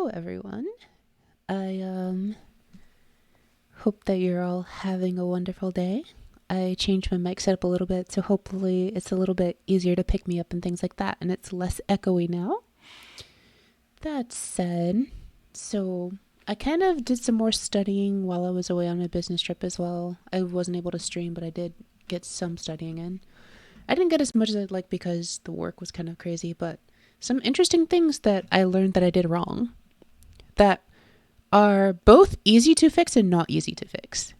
Hello, everyone. I hope that you're all having a wonderful day. I changed my mic setup a little bit, so hopefully it's a little bit easier to pick me up and things like that, and it's less echoey now. That said, so I kind of did some more studying while I was away on my business trip as well. I wasn't able to stream, but I did get some studying in. I didn't get as much as I'd like because the work was kind of crazy, but some interesting things that I learned that I did wrong that are both easy to fix and not easy to fix.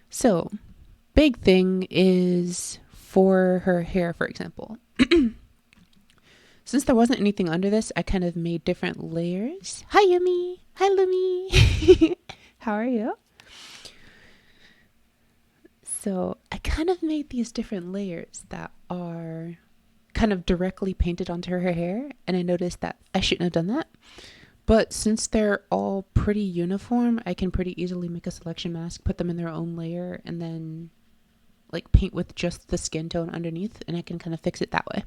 So, big thing is for her hair, for example. Since there wasn't anything under this, I kind of made different layers. Hi, Yumi. Hi, Lumi. How are you? So, I kind of made these different layers that are kind of directly painted onto her hair, and I noticed that I shouldn't have done that. But since they're all pretty uniform, I can pretty easily make a selection mask, put them in their own layer, and then like paint with just the skin tone underneath, and I can kind of fix it that way.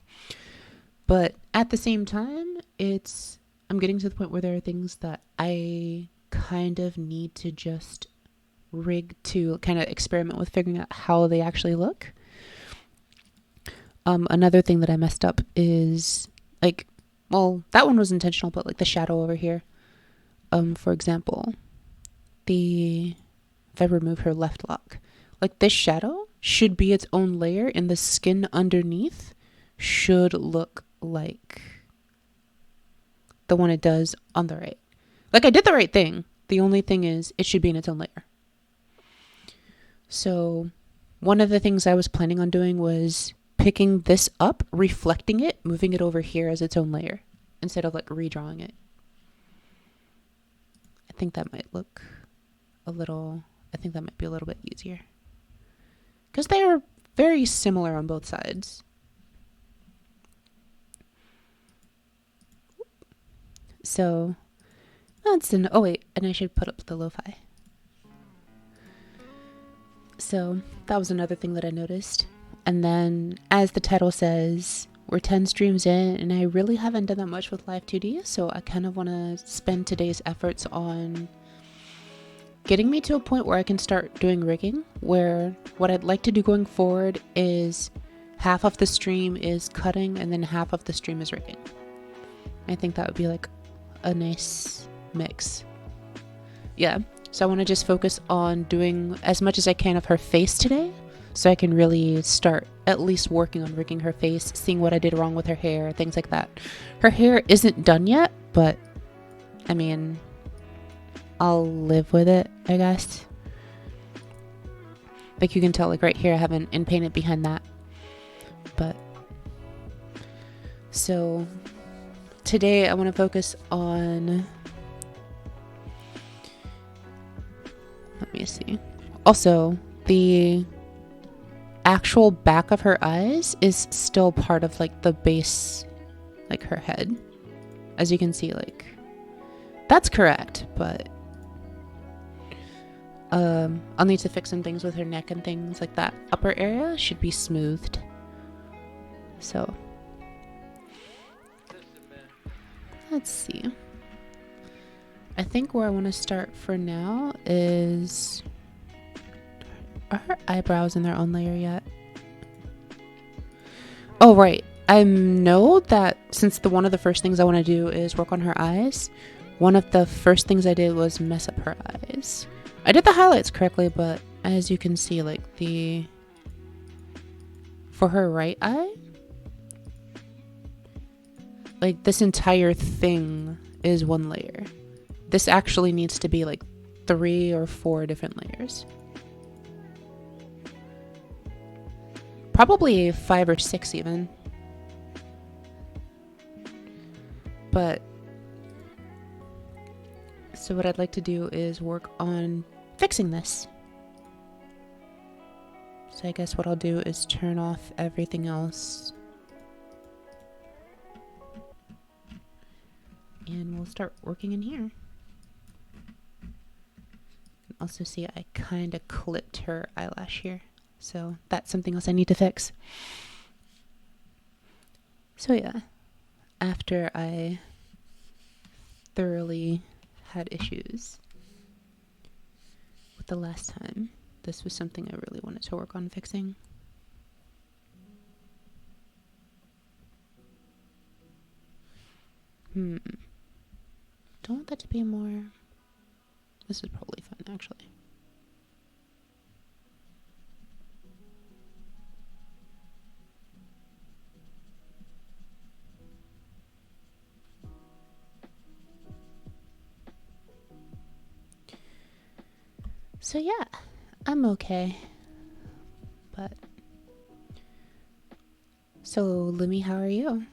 But at the same time, I'm getting to the point where there are things that I kind of need to just rig to kind of experiment with figuring out how they actually look. Another thing that I messed up is that one was intentional, but like the shadow over here. For example, if I remove her left lock, like this shadow should be its own layer, and the skin underneath should look like the one it does on the right. Like I did the right thing. The only thing is it should be in its own layer. So one of the things I was planning on doing was picking this up, reflecting it, moving it over here as its own layer instead of like redrawing it. I think that might be a little bit easier because they are very similar on both sides. So and I should put up the lo-fi. So that was another thing that I noticed. And then, as the title says, we're 10 streams in, and I really haven't done that much with Live2D, so I kind of want to spend today's efforts on getting me to a point where I can start doing rigging, where what I'd like to do going forward is half of the stream is cutting, and then half of the stream is rigging. I think that would be like a nice mix. Yeah, so I want to just focus on doing as much as I can of her face today, so I can really start at least working on rigging her face, seeing what I did wrong with her hair, things like that. Her hair isn't done yet, but I mean, I'll live with it, I guess. Like you can tell, like right here, I haven't painted behind that. But so today I want to focus on, let me see. Also, the actual back of her eyes is still part of like the base, like her head. As you can see, like that's correct, but I'll need to fix some things with her neck and things like that. Upper area should be smoothed. So let's see. I think where I want to start for now is, are her eyebrows in their own layer yet? Oh, right. I know that since one of the first things I want to do is work on her eyes, one of the first things I did was mess up her eyes. I did the highlights correctly, but as you can see, like for her right eye, like this entire thing is one layer. This actually needs to be like 3 or 4 different layers. Probably 5 or 6 even. But so what I'd like to do is work on fixing this. So I guess what I'll do is turn off everything else. And we'll start working in here. Also see I kind of clipped her eyelash here. So that's something else I need to fix. So yeah, after I thoroughly had issues with the last time. This was something I really wanted to work on fixing. Don't want that to be more. This is probably fun, actually. So yeah, I'm okay. But so Limmy, how are you?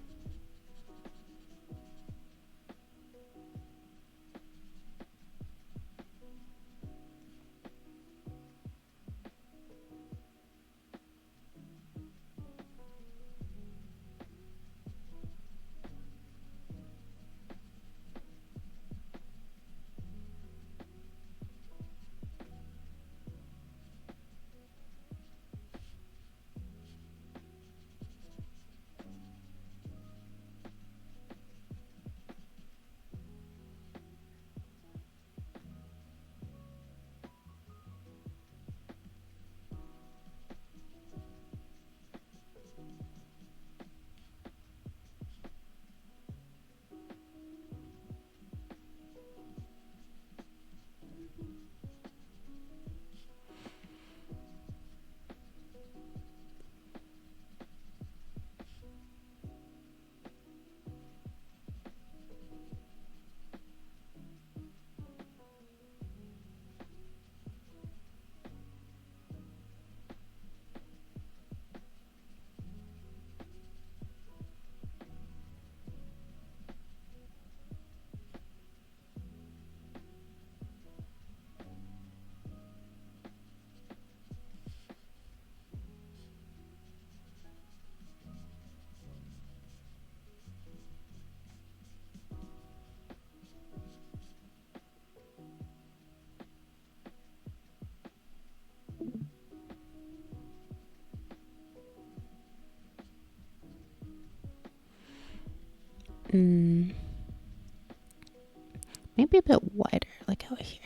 Maybe a bit wider, like out here.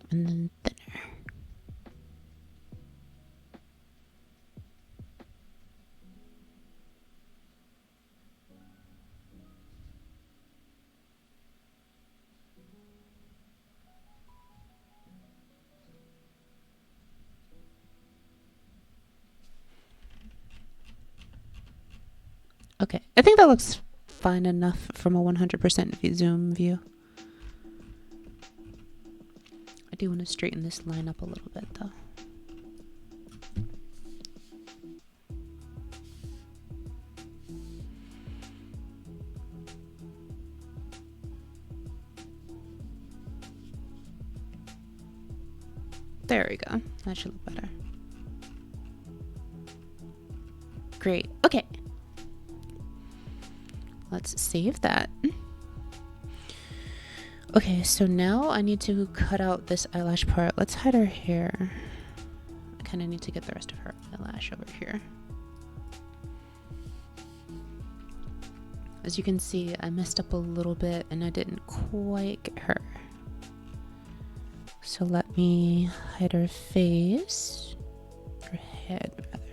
And then thinner. Okay, I think that looks fine enough from a 100% zoom view. I do want to straighten this line up a little bit though. There we go. That should look better. Great. Okay. Let's save that. Okay, so now I need to cut out this eyelash part. Let's hide her hair. I kind of need to get the rest of her eyelash over here. As you can see, I messed up a little bit and I didn't quite get her. So let me hide her face, her head rather.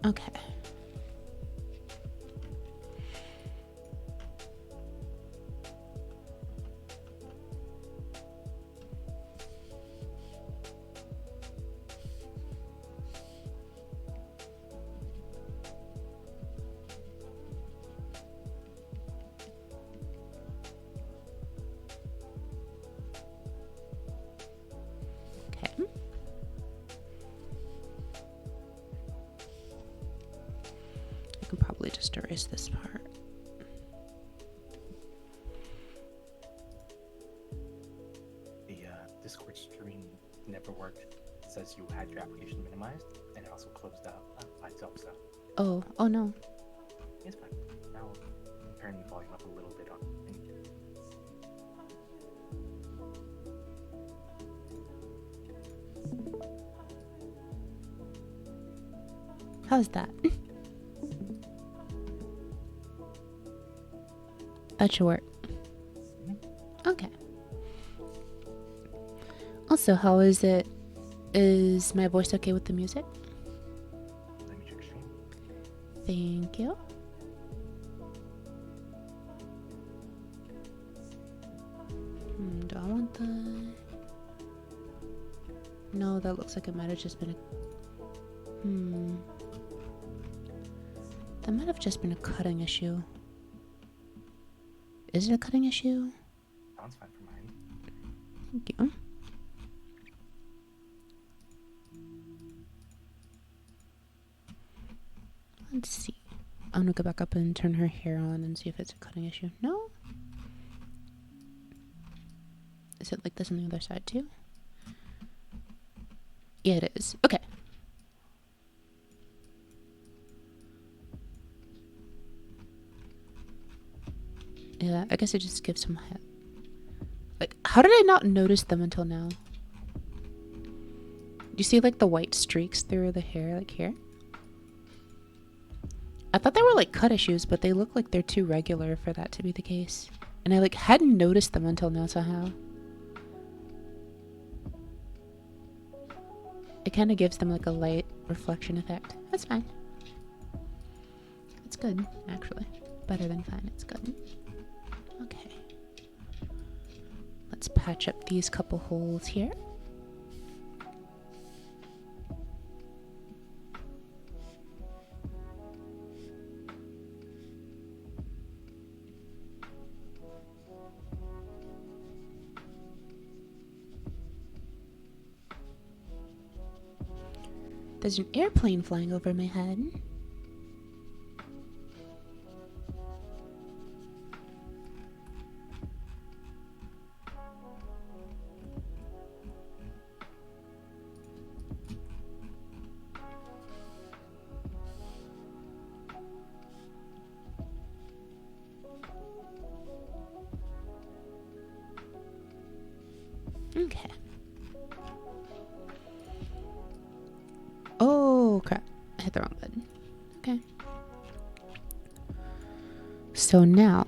Okay. I can probably just erase this part. The Discord stream never worked. It says you had your application minimized, and it also closed out by itself. So. Oh no. It's fine. Now turn the volume up a little bit on How's that? That should work. Okay. Also, how is it? Is my voice okay with the music? Let me check stream. Thank you. Do I want the... No, that looks like it might have just been a... That might have just been a cutting issue. Is it a cutting issue? Sounds fine for mine. Thank you. Let's see. I'm gonna go back up and turn her hair on and see if it's a cutting issue. No? Is it like this on the other side too? Yeah, it is. Okay. Yeah, I guess it just gives some head. Like, how did I not notice them until now? Do you see like the white streaks through the hair, like here? I thought they were like cut issues, but they look like they're too regular for that to be the case. And I like hadn't noticed them until now somehow. It kind of gives them like a light reflection effect. That's fine. It's good, actually. Better than fine, it's good. Okay. Let's patch up these couple holes here. There's an airplane flying over my head. Okay. Oh, crap. I hit the wrong button. Okay. So now...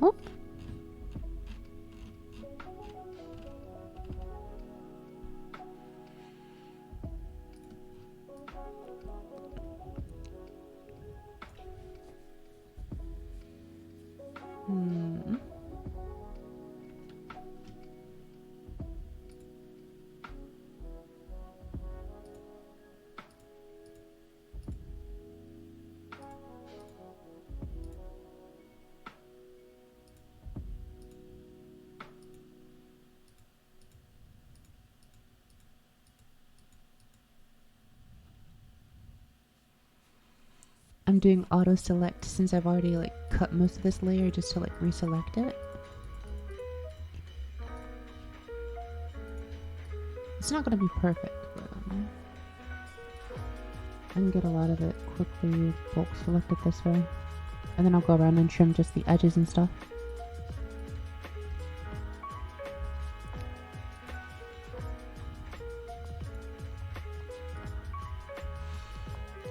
I'm doing auto select since I've already like cut most of this layer just to like reselect it. It's not going to be perfect, but I can get a lot of it quickly bulk selected this way. And then I'll go around and trim just the edges and stuff.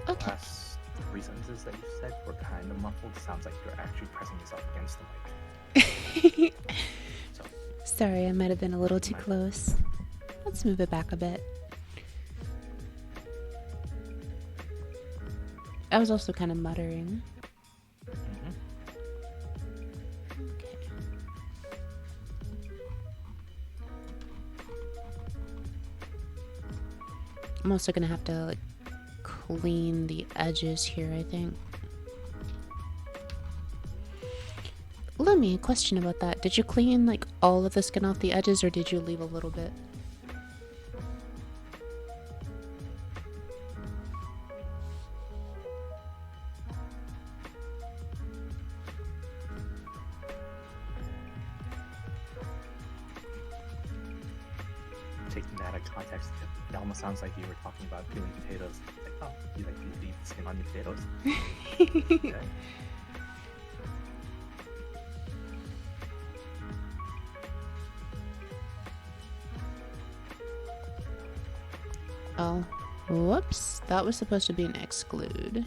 Okay. Last three sentences that you said were kind of muffled. Sounds like you're actually pressing yourself against the mic. So, sorry, I might have been a little too close. Let's move it back a bit. I was also kind of muttering. Okay. I'm also gonna have to like clean the edges here, I think. Let me question about that. Did you clean like all of the skin off the edges, or did you leave a little bit? taking that out of context, it almost sounds like you were talking about peeling potatoes. Like, oh, you like to leave the skin on your potatoes? Okay. Oh, whoops. That was supposed to be an exclude.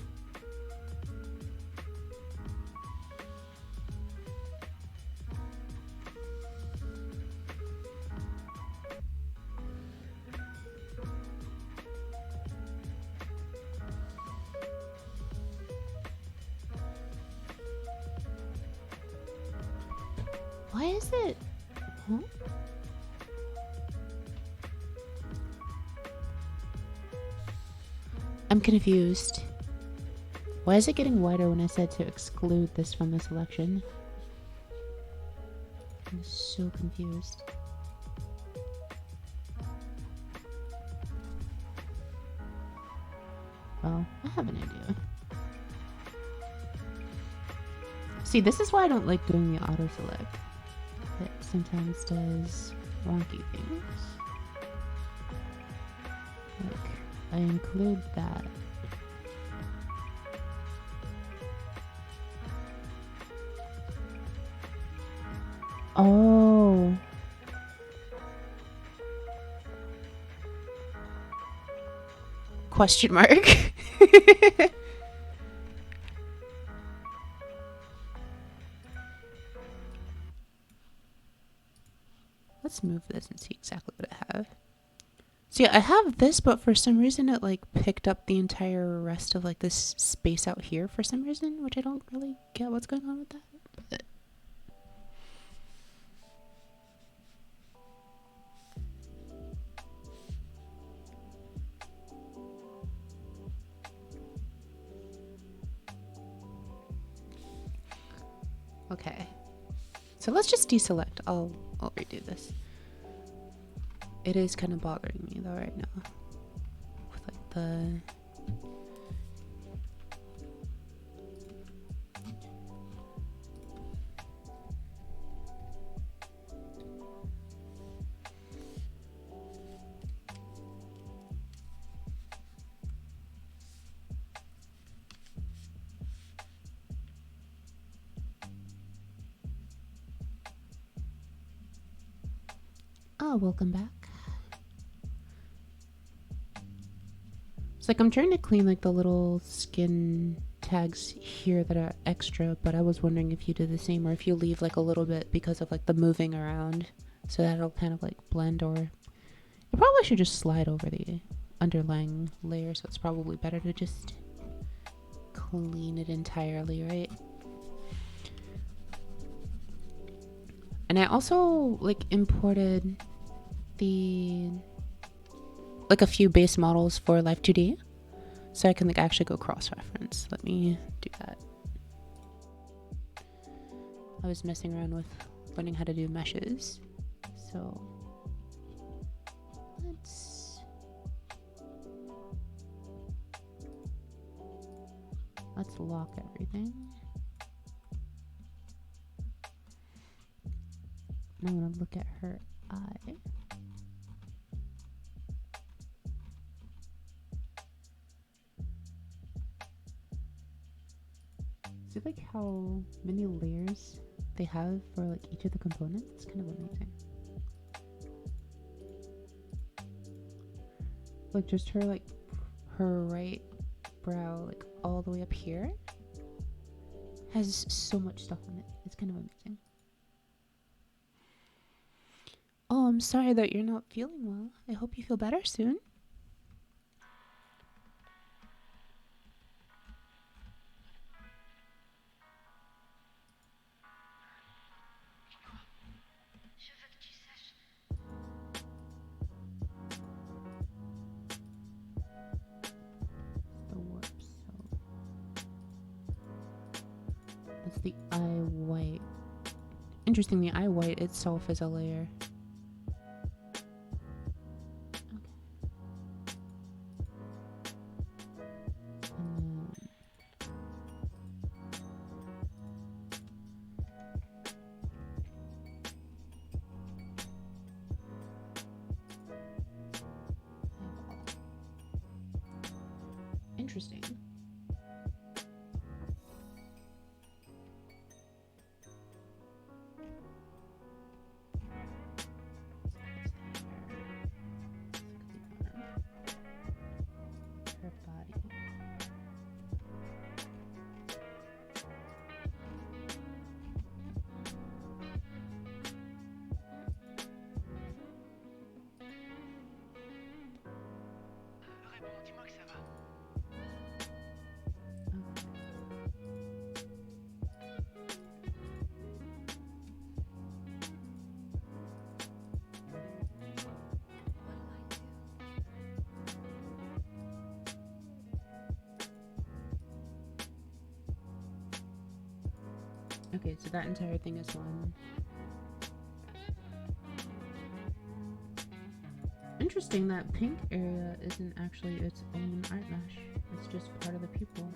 Why is it? Huh? I'm confused. Why is it getting wider when I said to exclude this from the selection? I'm so confused. Well, I have an idea. See, this is why I don't like doing the auto select. It sometimes does wonky things. Like, I include that. Oh. Question mark. Let's move this and see exactly what I have. See, I have this, but for some reason it like picked up the entire rest of like this space out here for some reason, which I don't really get what's going on with that. But okay. So let's just deselect. I'll redo this. It is kind of bothering me though right now. With like the welcome back. It's like I'm trying to clean like the little skin tags here that are extra, but I was wondering if you do the same or if you leave like a little bit because of like the moving around, so that it'll kind of like blend, or you probably should just slide over the underlying layer, so it's probably better to just clean it entirely, right? And I also like imported like a few base models for Live2D, so I can like actually go cross-reference. Let me do that. I was messing around with learning how to do meshes, so let's lock everything. And I'm gonna look at her eye. See like how many layers they have for like each of the components? It's kind of amazing. Like just her right brow, like all the way up here, has so much stuff on it. It's kind of amazing. Oh, I'm sorry that you're not feeling well. I hope you feel better soon. The warp cell. That's the eye white. Interesting, the eye white itself is a layer. Interesting. Her body. Okay, so that entire thing is one. Interesting that pink area isn't actually its own art mesh. It's just part of the pupil.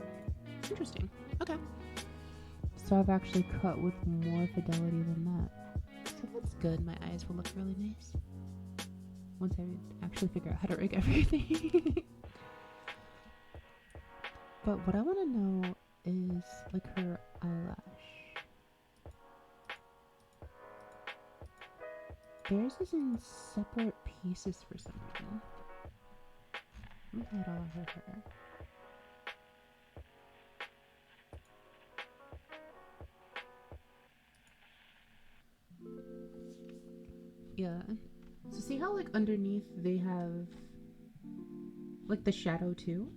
Interesting. Okay. So I've actually cut with more fidelity than that. So that's good. My eyes will look really nice once I actually figure out how to rig everything. But what I want to know is like her eyelash. Theirs is in separate pieces for some reason. Look at all her hair. Yeah. So see how like underneath they have like the shadow too?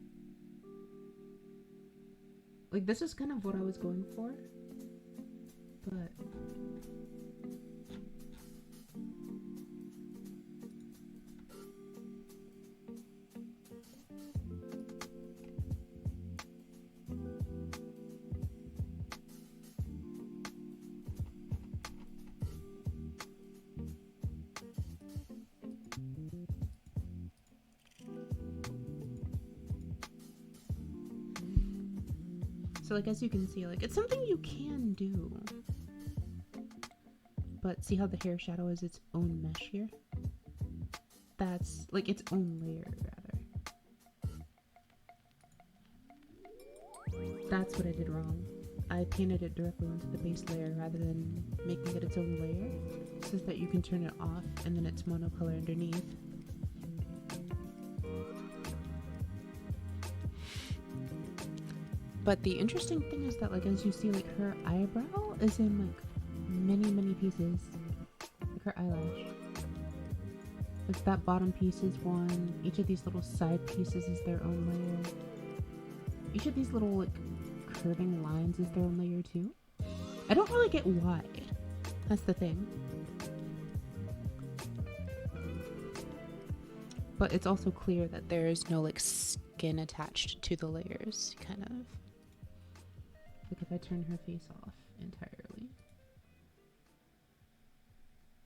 Like this is kind of what I was going for. But so like as you can see, like it's something you can do. But see how the hair shadow is its own mesh here? That's like its own layer rather. That's what I did wrong. I painted it directly onto the base layer rather than making it its own layer so that you can turn it off and then it's monocolor underneath. But the interesting thing is that like as you see, like her eyebrow is in like many pieces. Like her eyelash. Like that bottom piece is one. Each of these little side pieces is their own layer. Each of these little like curving lines is their own layer too. I don't really get why. That's the thing. But it's also clear that there is no like skin attached to the layers, kind of. Like if I turn her face off entirely.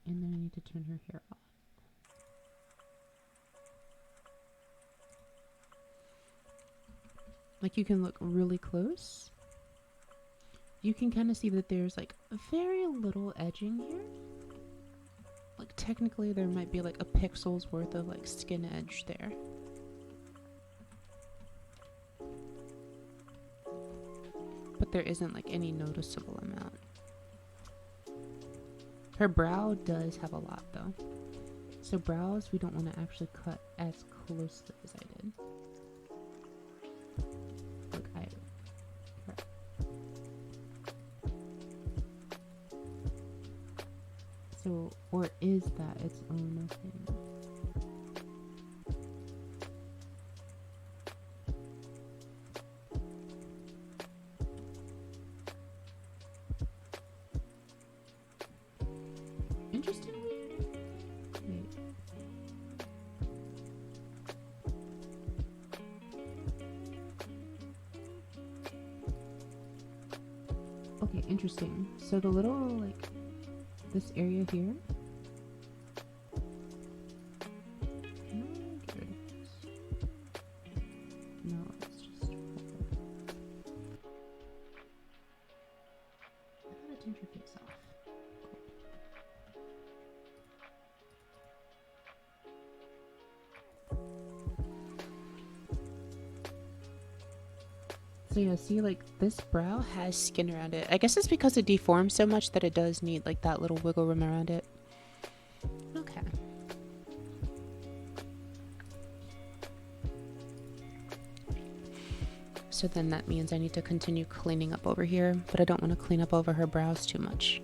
And then I need to turn her hair off. Like you can look really close. You can kind of see that there's like very little edging here. Like technically there might be like a pixel's worth of like skin edge there. But there isn't like any noticeable amount. Her brow does have a lot though. So brows we don't want to actually cut as closely as I did. Look, so, or is that its own thing? Interestingly, wait. Okay, interesting. So the little, like, this area here. No, it's just. I thought I turned your face off. So yeah, see like this brow has skin around it. I guess it's because it deforms so much that it does need like that little wiggle room around it. Okay. So then that means I need to continue cleaning up over here, but I don't want to clean up over her brows too much.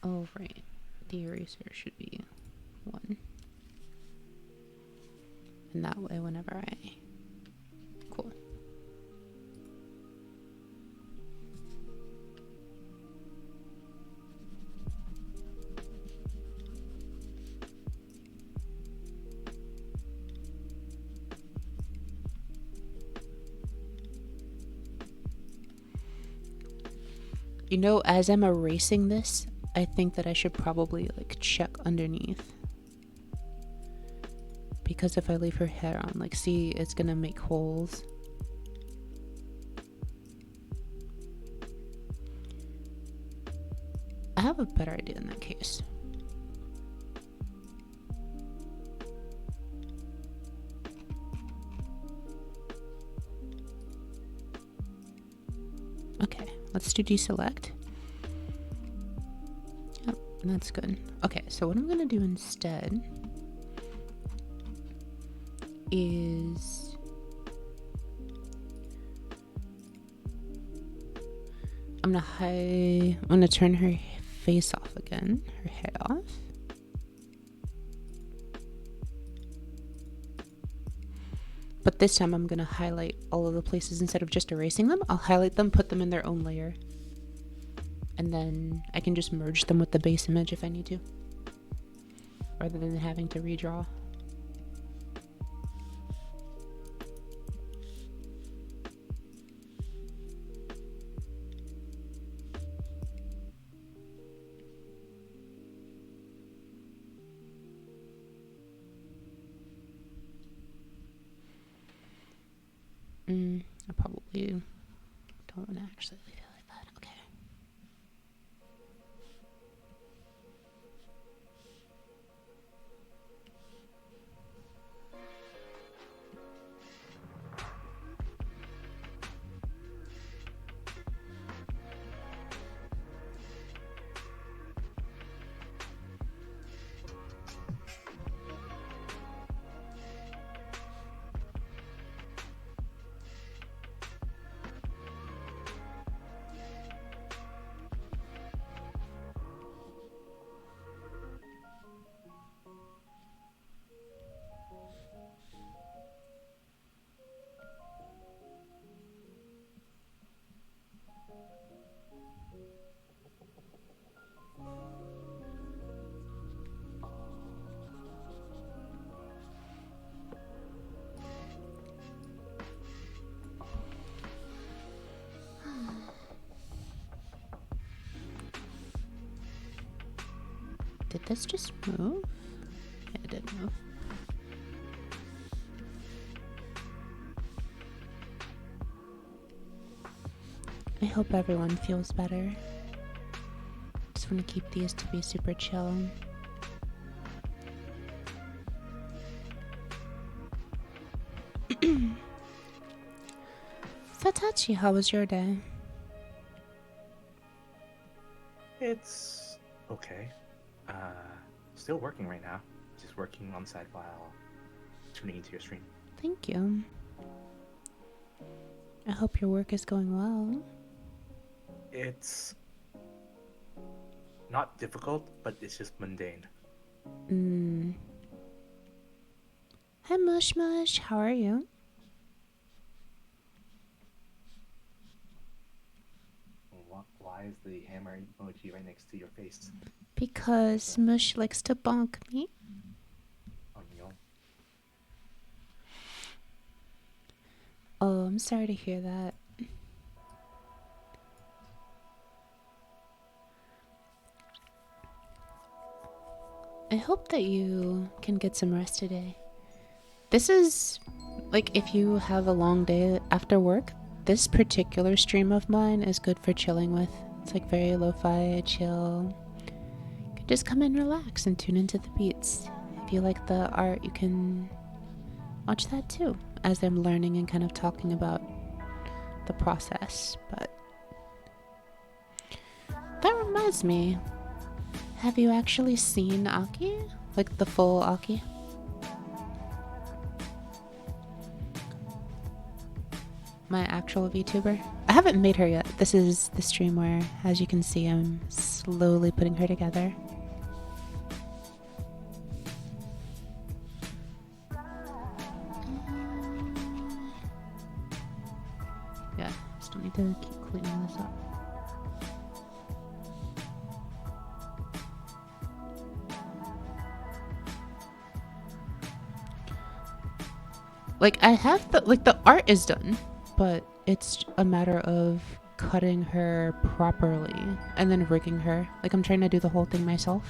Oh, right. the eraser should be 1. And that way, whenever I... Cool. You know, as I'm erasing this, I think that I should probably like check underneath. Because if I leave her hair on, like, see, it's gonna make holes. I have a better idea in that case. Okay, let's do deselect. Yep, that's good. Okay, so what I'm gonna do instead is I'm gonna turn her face off again, her hair off. But this time I'm gonna highlight all of the places instead of just erasing them. I'll highlight them, put them in their own layer. And then I can just merge them with the base image if I need to. Rather than having to redraw. I probably don't want to actually leave it like that. Okay. Did this just move? Yeah, it did move. I hope everyone feels better. Just want to keep these to be super chill. Satachi, how was your day? It's okay. Still working right now. Just working on the side while tuning into your stream. Thank you. I hope your work is going well. It's not difficult, but it's just mundane. Hi Mush Mush, how are you? Why is the hammer emoji right next to your face? Because Mush likes to bonk me. Oh, no. Oh, I'm sorry to hear that. I hope that you can get some rest today. This is, like, if you have a long day after work, this particular stream of mine is good for chilling with. It's like very lo-fi, chill. You can just come and relax and tune into the beats. If you like the art, you can watch that too, as I'm learning and kind of talking about the process. But that reminds me, have you actually seen Aki? Like the full Aki? My actual VTuber. I haven't made her yet. This is the stream where, as you can see, I'm slowly putting her together. need to keep cleaning this up. Like, I have the art is done, but it's a matter of cutting her properly and then rigging her. Like, I'm trying to do the whole thing myself.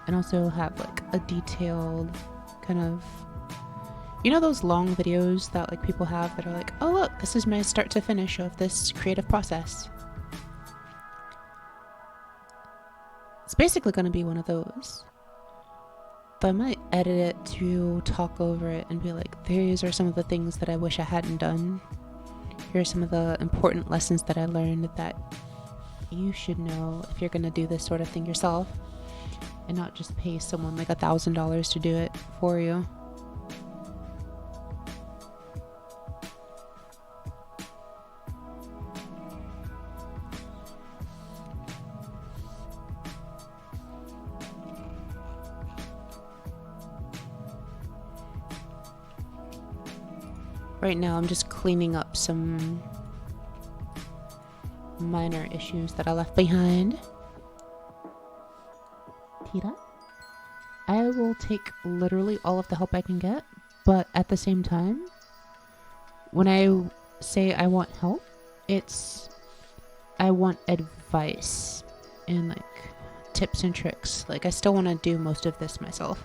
And also have, like, a detailed kind of... You know those long videos that, like, people have that are like, oh, look, this is my start to finish of this creative process. It's basically going to be one of those. But I might edit it to talk over it and be like, these are some of the things that I wish I hadn't done. Here are some of the important lessons that I learned that you should know if you're going to do this sort of thing yourself, and not just pay someone like $1,000 to do it for you. Right now I'm just cleaning up some minor issues that I left behind. Tita, I will take literally all of the help I can get, but at the same time, when I say I want help, it's I want advice and like tips and tricks. Like, I still want to do most of this myself.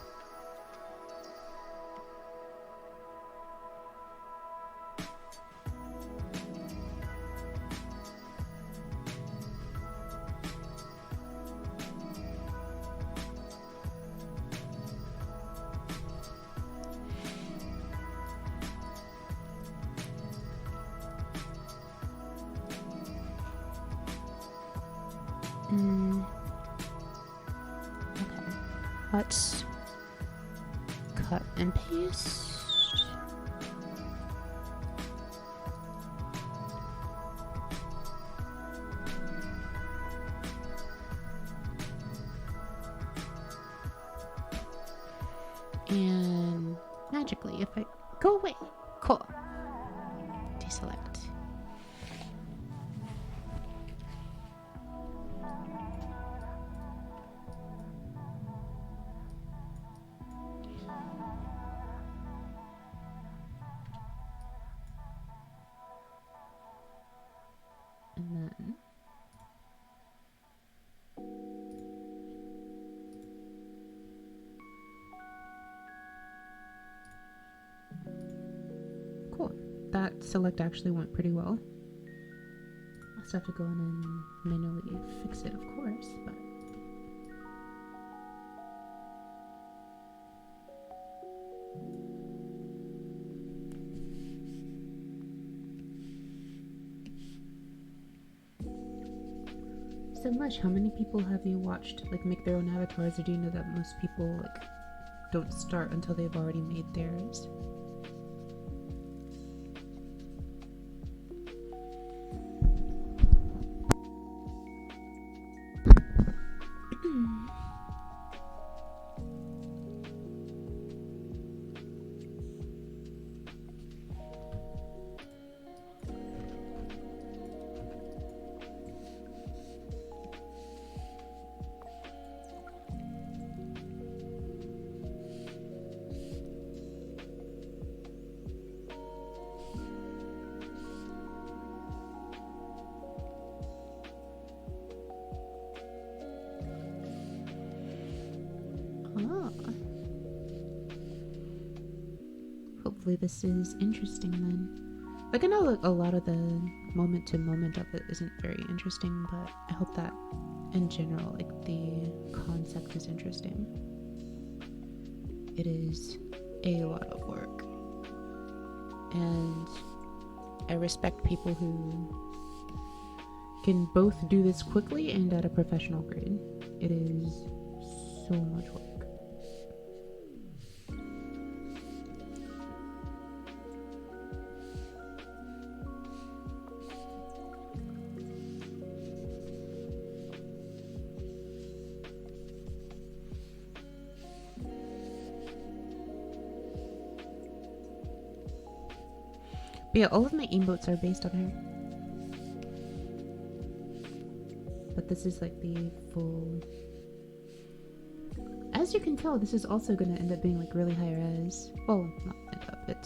Okay, let's cut and paste. And magically, if I go away, cool. Deselect. And then cool. That select actually went pretty well. I'll still have to go in and manually fix it, of course, but so much. How many people have you watched like make their own avatars, or do you know that most people like don't start until they've already made theirs? Hopefully this is interesting then. Like, I know like a lot of the moment to moment of it isn't very interesting, but I hope that in general, like, the concept is interesting. It is a lot of work, and I respect people who can both do this quickly and at a professional grade. It is so much work. But yeah, all of my emotes are based on her. this is like the full. As you can tell, this is also going to end up being like really high res. Well, not end up. It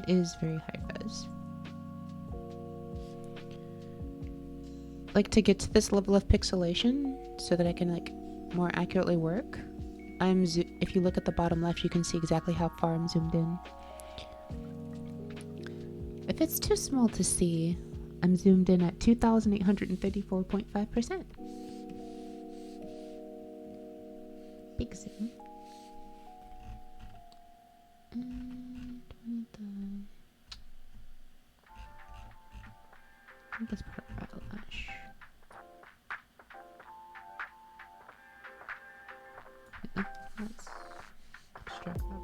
is very high res. Like, to get to this level of pixelation so that I can like more accurately work, if you look at the bottom left, you can see exactly how far I'm zoomed in. If it's too small to see, I'm zoomed in at 2,834.5%. Big zoom. And I think that's part of eyelash. Yeah, let's extract that part.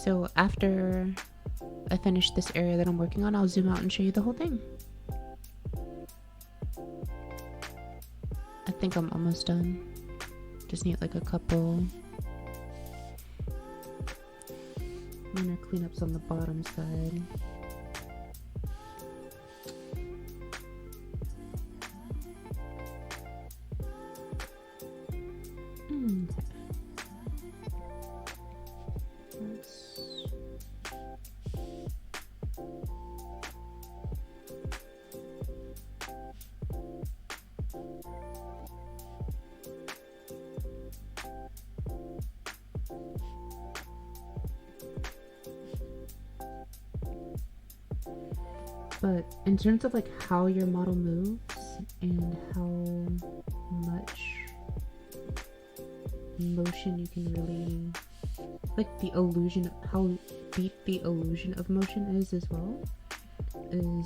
So after I finish this area that I'm working on, I'll zoom out and show you the whole thing. I think I'm almost done. Just need like a couple minor cleanups on the bottom side. But in terms of like how your model moves and how much motion you can really, like the illusion, how deep the illusion of motion is as well, is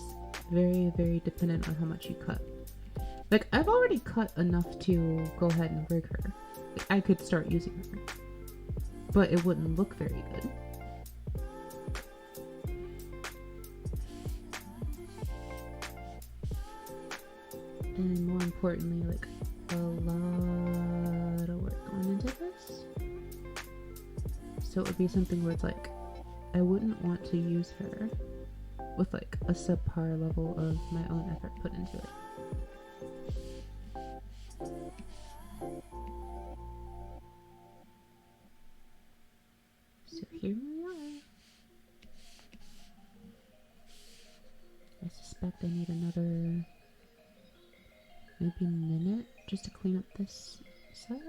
very, very dependent on how much you cut. Like, I've already cut enough to go ahead and rig her. Like, I could start using her, but it wouldn't look very good. And more importantly, like, a lot of work going into this. So it would be something where it's like, I wouldn't want to use her with like a subpar level of my own effort put into it. So here we are. I suspect I need another maybe minute just to clean up this side.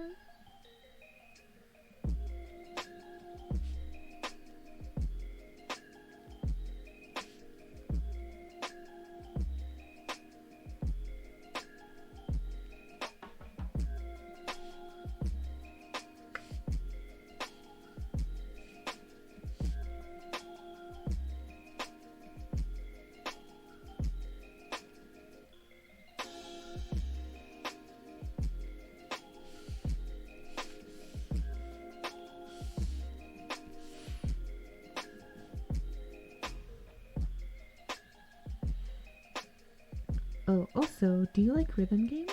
Oh, also, do you like rhythm games?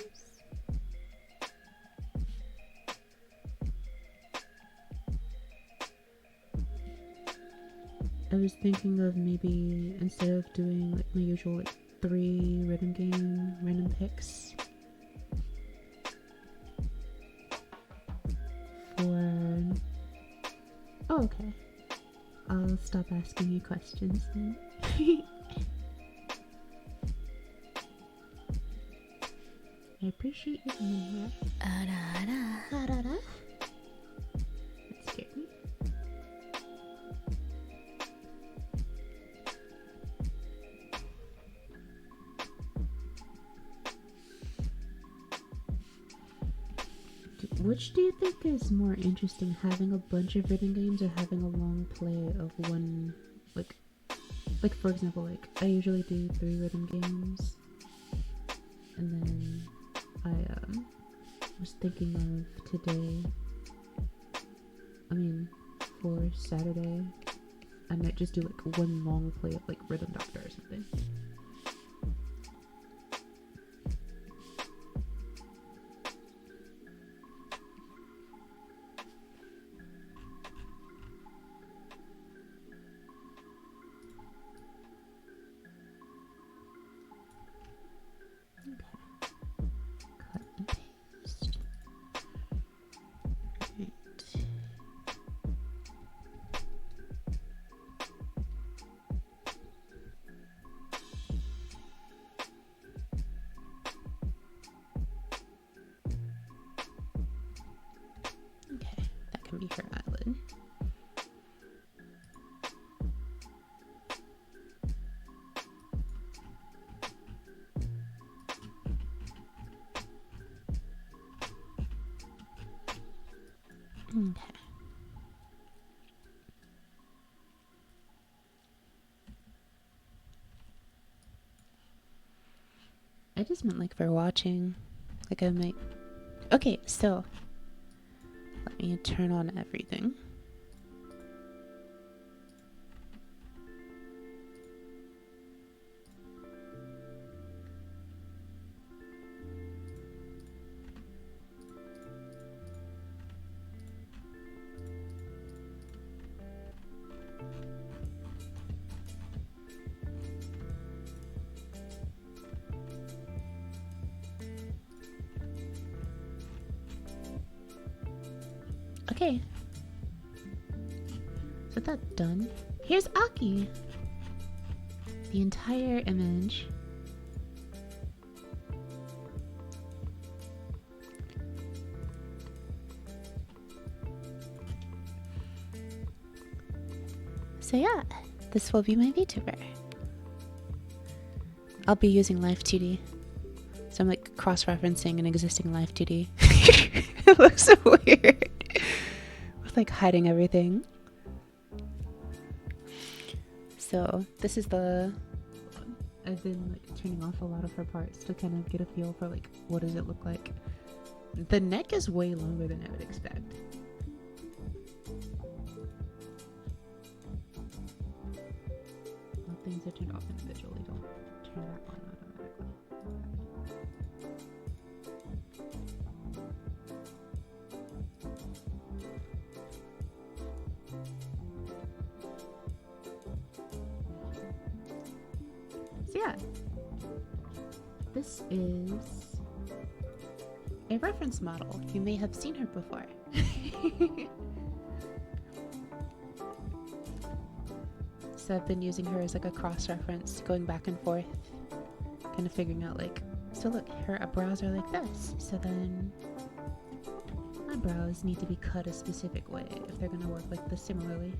I was thinking of maybe, instead of doing like my usual like 3 rhythm game random picks, for... Oh, okay. I'll stop asking you questions then. I appreciate you being here. That scared me. Which do you think is more interesting, having a bunch of rhythm games or having a long play of one? Like for example, like I usually do 3 rhythm games, and then I was thinking of today, 4 Saturday, I might just do like one long play of like Rhythm Doctor or something. Be her eyelid. Okay. I just meant like for watching. Like I might. Okay, so let me turn on everything. Okay. So that's done. Here's Aki. The entire image. So yeah, this will be my VTuber. I'll be using Live2D. So I'm like cross-referencing an existing Live2D. It looks so weird. With like hiding everything. So this is the... I've been like turning off a lot of her parts to kind of get a feel for like what does it look like. The neck is way longer than I would expect. Well, things are turned off individually, don't turn that on automatically. So yeah, this is a reference model. You may have seen her before. So I've been using her as like a cross-reference, going back and forth, kind of figuring out like, so look, her brows are like this. So then my brows need to be cut a specific way if they're gonna work like this similarly.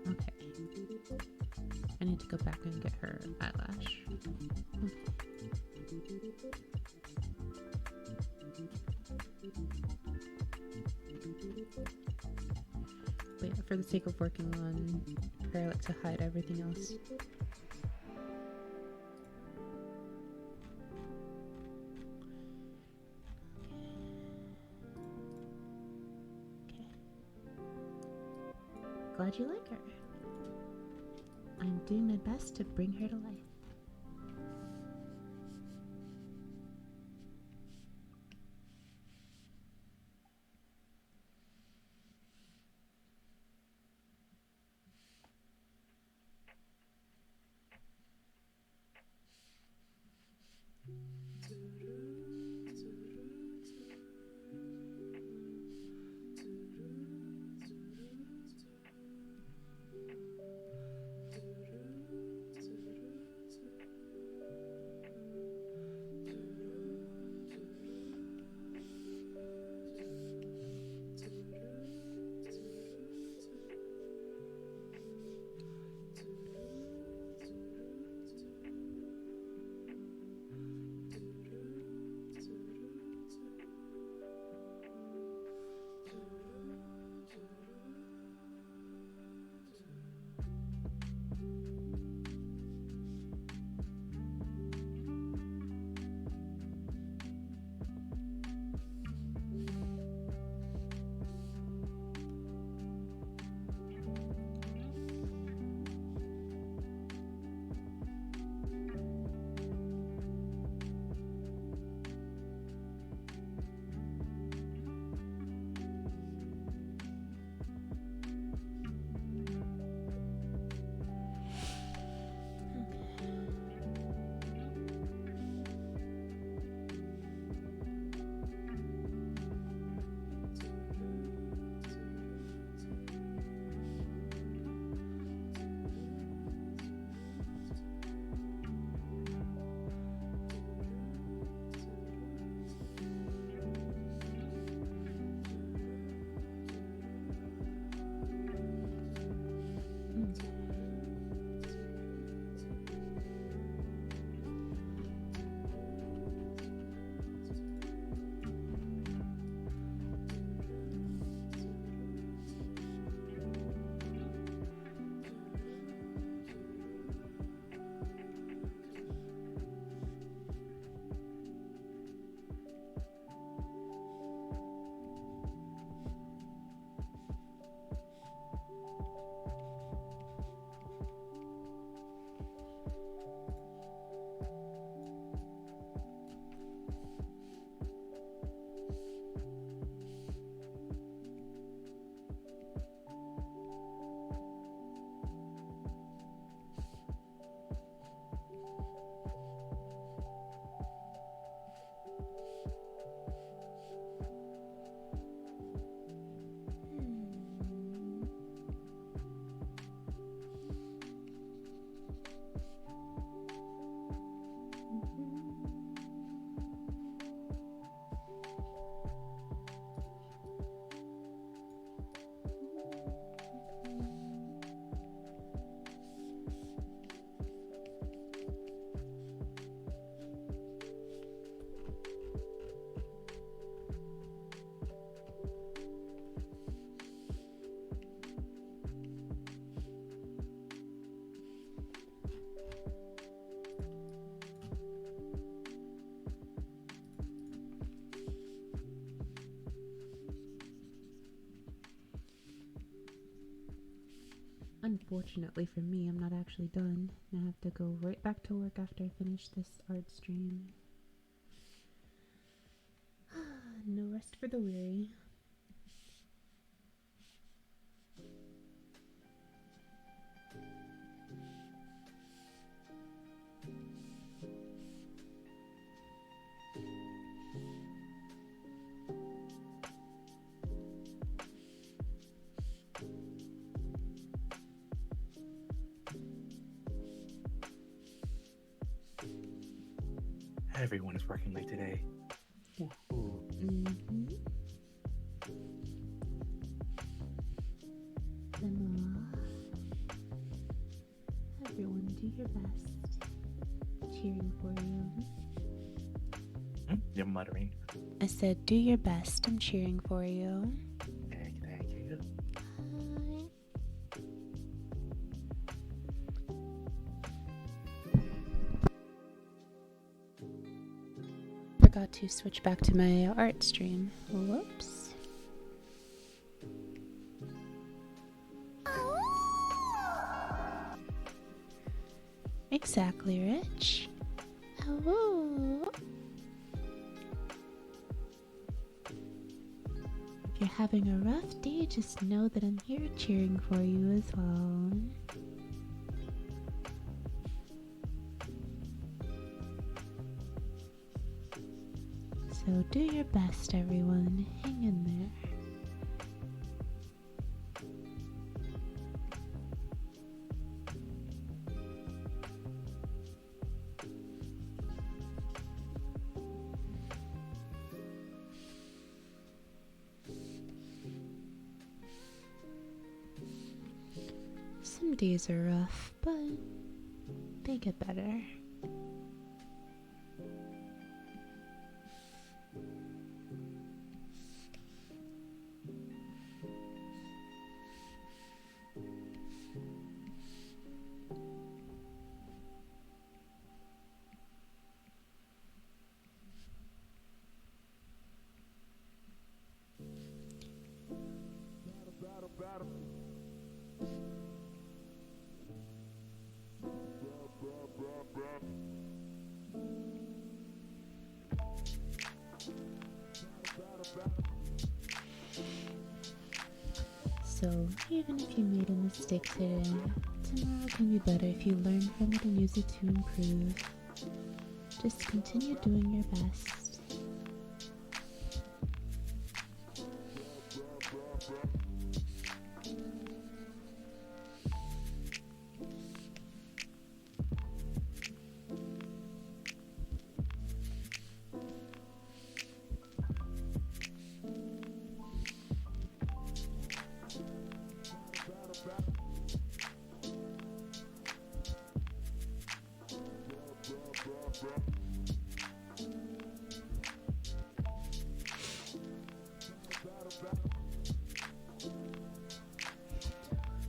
Okay. I need to go back and get her eyelash. Okay. But yeah, for the sake of working on her, I like to hide everything else. Glad you like her. I'm doing my best to bring her to life. unfortunately for me, I'm not actually done. I have to go right back to work after I finish this art stream. No rest for the weary. Everyone is working late today. Ooh. Everyone, do your best. Cheering for you. You're muttering. I said, do your best. I'm cheering for you. Thank you. Forgot to switch back to my art stream. Whoops. Exactly, Rich. Hello. If you're having a rough day, just know that I'm here cheering for you as well. So do your best, everyone. Hang in there. Some days are rough, but they get better. So, even if you made a mistake today, tomorrow can be better if you learn from it and use it to improve. Just continue doing your best.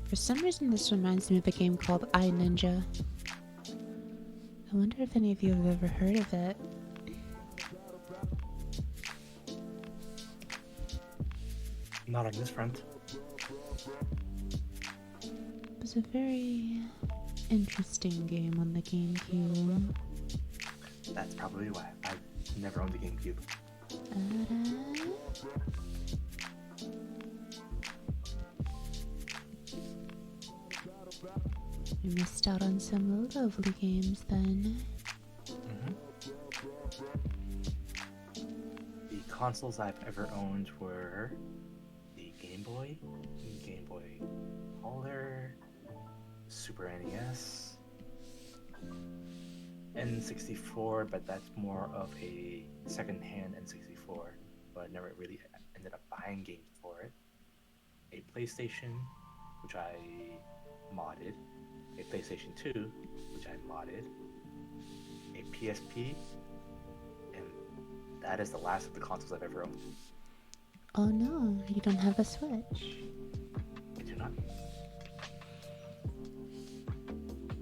For some reason, this reminds me of a game called iNinja. I wonder if any of you have ever heard of it. Not on this front. It was a very interesting game on the GameCube. That's probably why I never owned the GameCube. You missed out on some lovely games then. The consoles I've ever owned were the Game Boy, Game Boy Color, Super NES, N64, but that's more of a second-hand N64, but I never really ended up buying games for it. A PlayStation, which I modded, a PlayStation 2, which I modded, a PSP, and that is the last of the consoles I've ever owned. Oh no, you don't have a Switch. I do not.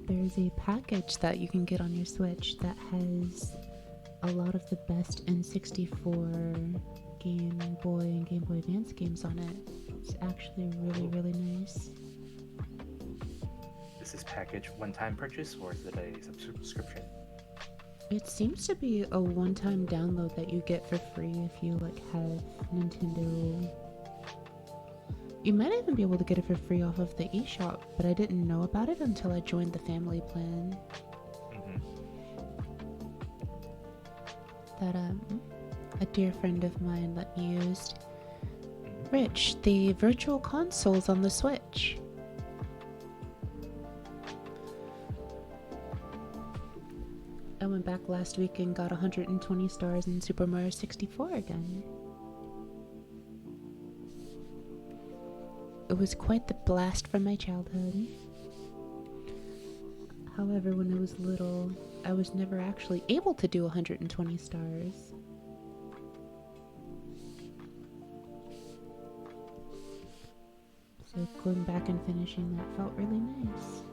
There's a package that you can get on your Switch that has a lot of the best N64 Game Boy and Game Boy Advance games on it. It's actually really, really nice. is this package one-time purchase or is it a subscription? It seems to be a one-time download that you get for free if you like have Nintendo. You might even be able to get it for free off of the eShop, but I didn't know about it until I joined the family plan. That a dear friend of mine let me use. Rich, the virtual consoles on the Switch. I went back last week and got 120 stars in Super Mario 64 again. It was quite the blast from my childhood. However, when I was little, I was never actually able to do 120 stars. So going back and finishing that felt really nice.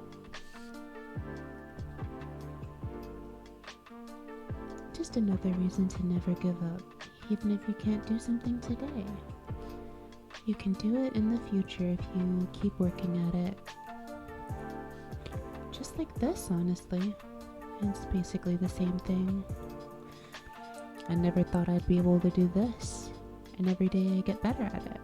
Just another reason to never give up, even if you can't do something today. You can do it in the future if you keep working at it. Just like this, honestly. It's basically the same thing. I never thought I'd be able to do this, and every day I get better at it.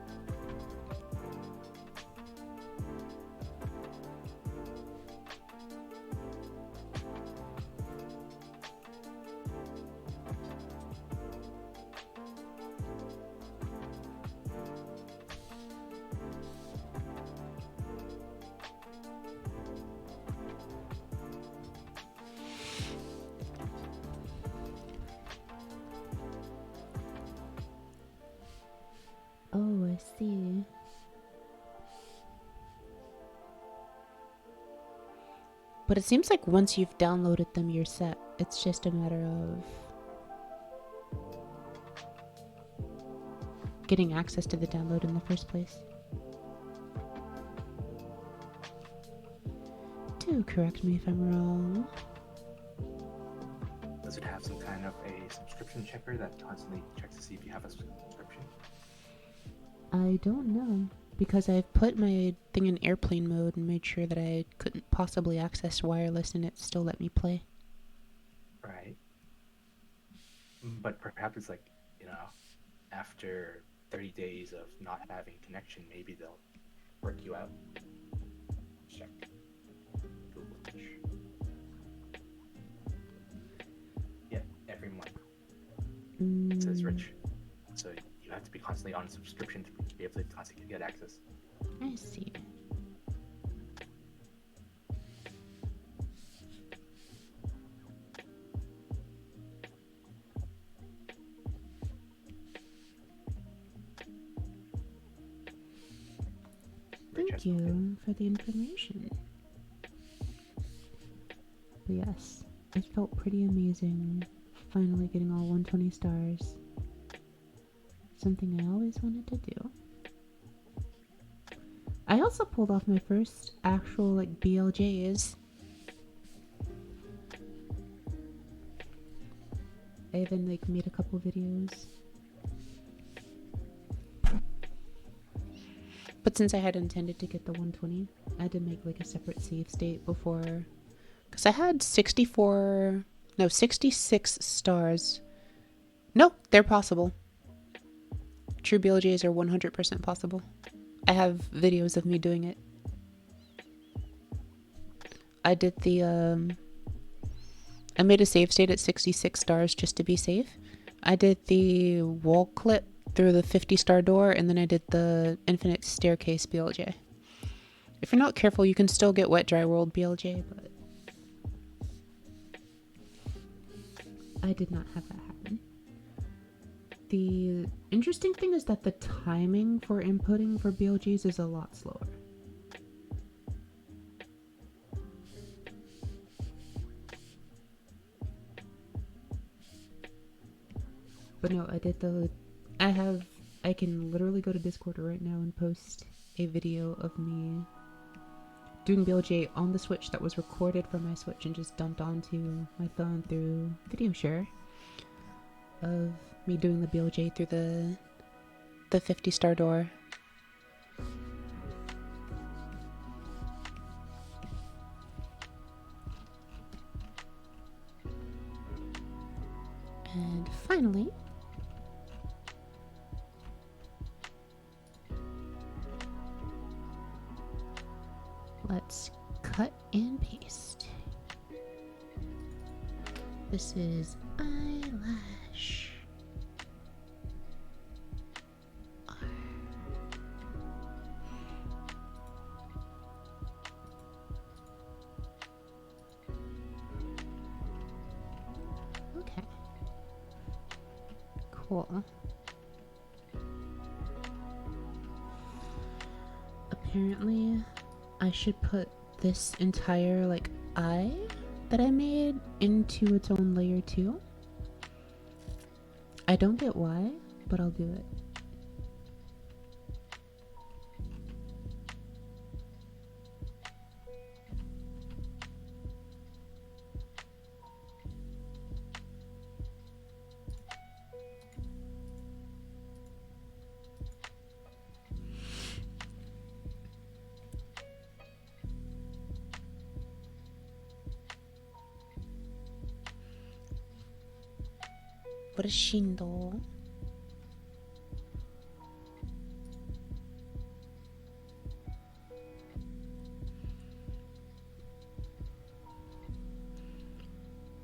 Oh, I see. But it seems like once you've downloaded them, you're set. It's just a matter of getting access to the download in the first place. Do correct me if I'm wrong. Does it have some kind of a subscription checker that constantly checks to see if you have a subscription? I don't know, because I've put my thing in airplane mode and made sure that I couldn't possibly access wireless and it still let me play. Right. But perhaps it's like, after 30 days of not having connection, maybe they'll work you out. Check. Google Fish. Yeah, every month. It says Rich. So you have to be constantly on subscription to be able to constantly get access. I see. Thank you for the information. But yes, it felt pretty amazing finally getting all 120 stars. Something I always wanted to do. I also pulled off my first actual BLJs. I even made a couple videos. But since I had intended to get the 120, I had to make a separate save state before, because I had 66 stars. No, they're possible. True BLJs are 100% possible. I have videos of me doing it. I did I made a save state at 66 stars just to be safe. I did the wall clip through the 50-star door, and then I did the infinite staircase BLJ. If you're not careful, you can still get wet dry world BLJ, but I did not have that happen. The interesting thing is that the timing for inputting for BLGs is a lot slower. But no, I can literally go to Discord right now and post a video of me doing BLJ on the Switch that was recorded from my Switch and just dumped onto my phone through video share of me doing the BLJ through the 50-star door. Let's cut and paste. This is eyelash. Okay. Cool. Apparently, I should put this entire like eye that I made into its own layer too. I don't get why, but I'll do it. Shindo.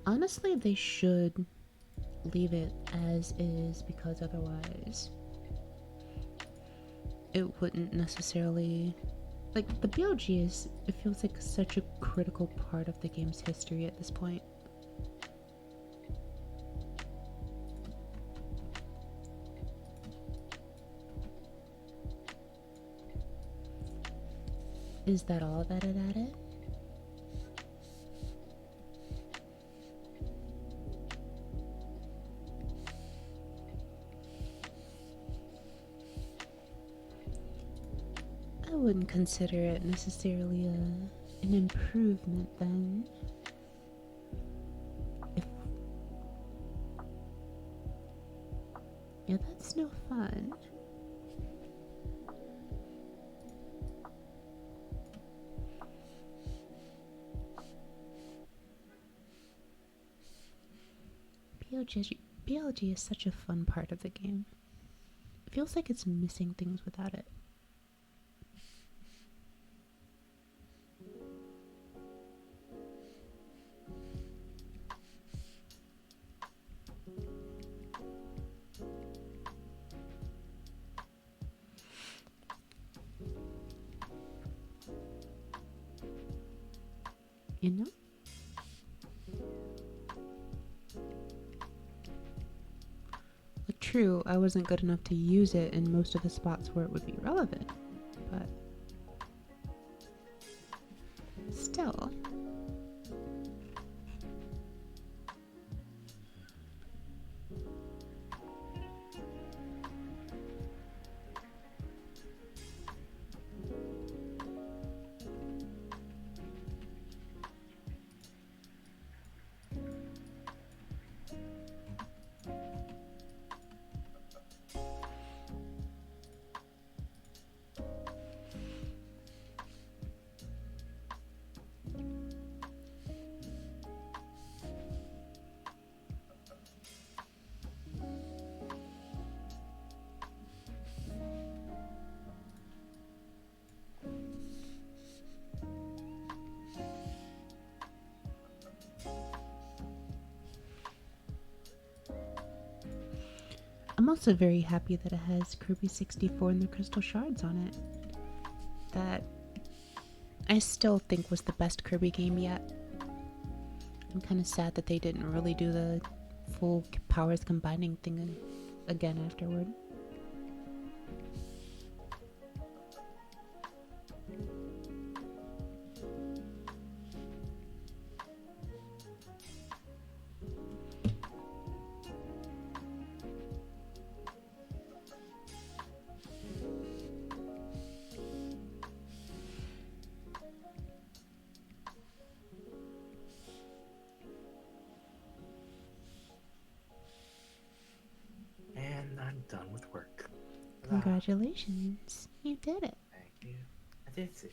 Honestly, they should leave it as is because otherwise it wouldn't necessarily, like, the BLG is, it feels like such a critical part of the game's history at this point. Is that all that it added? I wouldn't consider it necessarily an improvement then. Yeah, that's no fun. BLG is such a fun part of the game. It feels like it's missing things without it. You know? Like, true, I wasn't good enough to use it in most of the spots where it would be relevant, but still. I'm also very happy that it has Kirby 64 and the Crystal Shards on it. That I still think was the best Kirby game yet. I'm kind of sad that they didn't really do the full powers combining thing again afterward. I'm done with work. Congratulations. You did it. Thank you. I did it.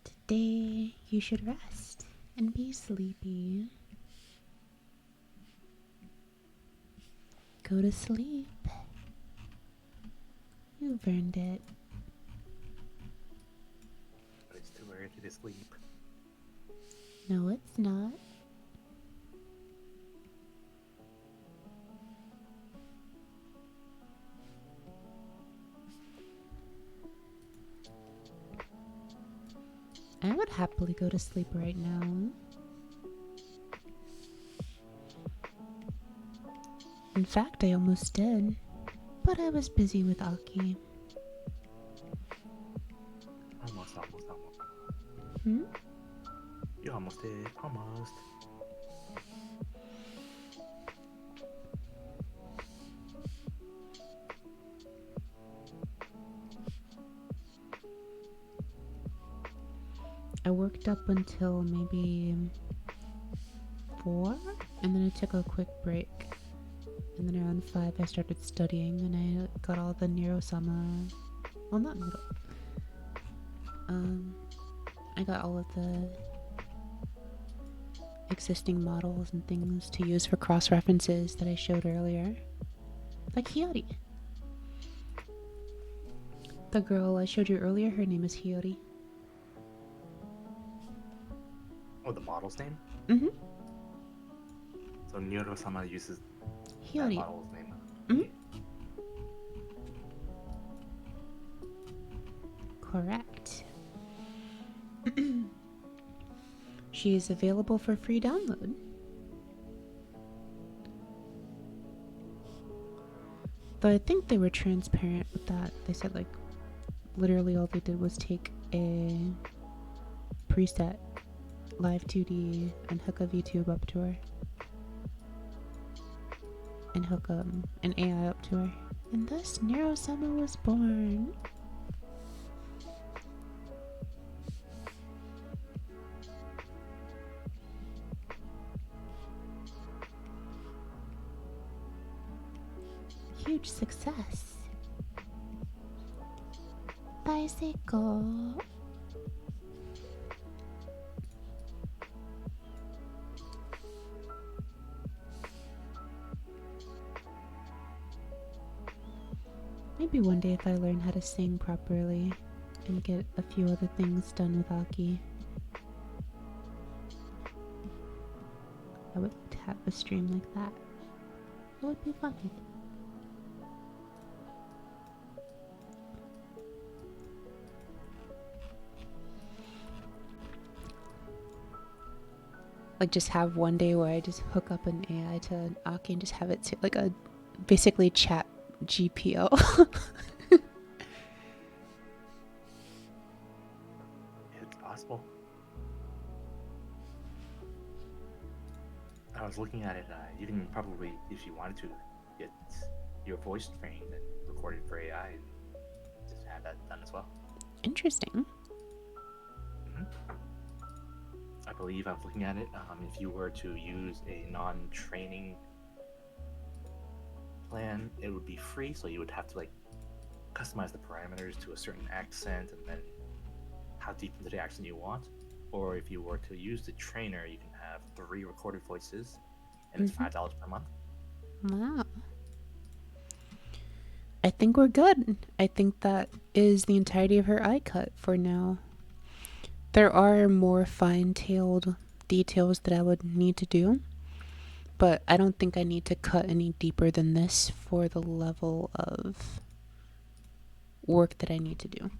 Today you should rest. and be sleepy. Go to sleep. You've earned it. But it's too early to sleep. No, it's not. I would happily go to sleep right now. In fact, I almost did. But I was busy with Aki. Almost. Hmm? You almost did. Almost. I worked up until maybe 4, and then I took a quick break. And then around 5, I started studying, and I got all the Neurosama. Well, not middle. I got all of the existing models and things to use for cross references that I showed earlier. Like Hiyori. The girl I showed you earlier, her name is Hiyori. Oh, the model's name? Mm-hmm. So Nyoro-sama uses that Hiyori. model's name. Mm-hmm. Correct. She is available for free download. Though I think they were transparent with that. They said, like, literally all they did was take a preset Live2D and hook a VTube up to her. And hook an AI up to her. And thus Neurosama was born. Huge success. Bicycle. Maybe one day if I learn how to sing properly and get a few other things done with Aki, I would like to have a stream like that. It would be fun. Like just have one day where I just hook up an AI to Aki and just have it like a basically chat GPO. It's possible. I was looking at it. You can probably, if you wanted to, get your voice trained and recorded for AI and just have that done as well. Interesting. I believe I was looking at it. If you were to use a non-training plan, it would be free, so you would have to like customize the parameters to a certain accent and then how deep into the accent you want. Or if you were to use the trainer, you can have 3 recorded voices and it's $5 per month. Wow. I think we're good. I think that is the entirety of her eye cut for now. There are more fine-tailed details that I would need to do, but I don't think I need to cut any deeper than this for the level of work that I need to do.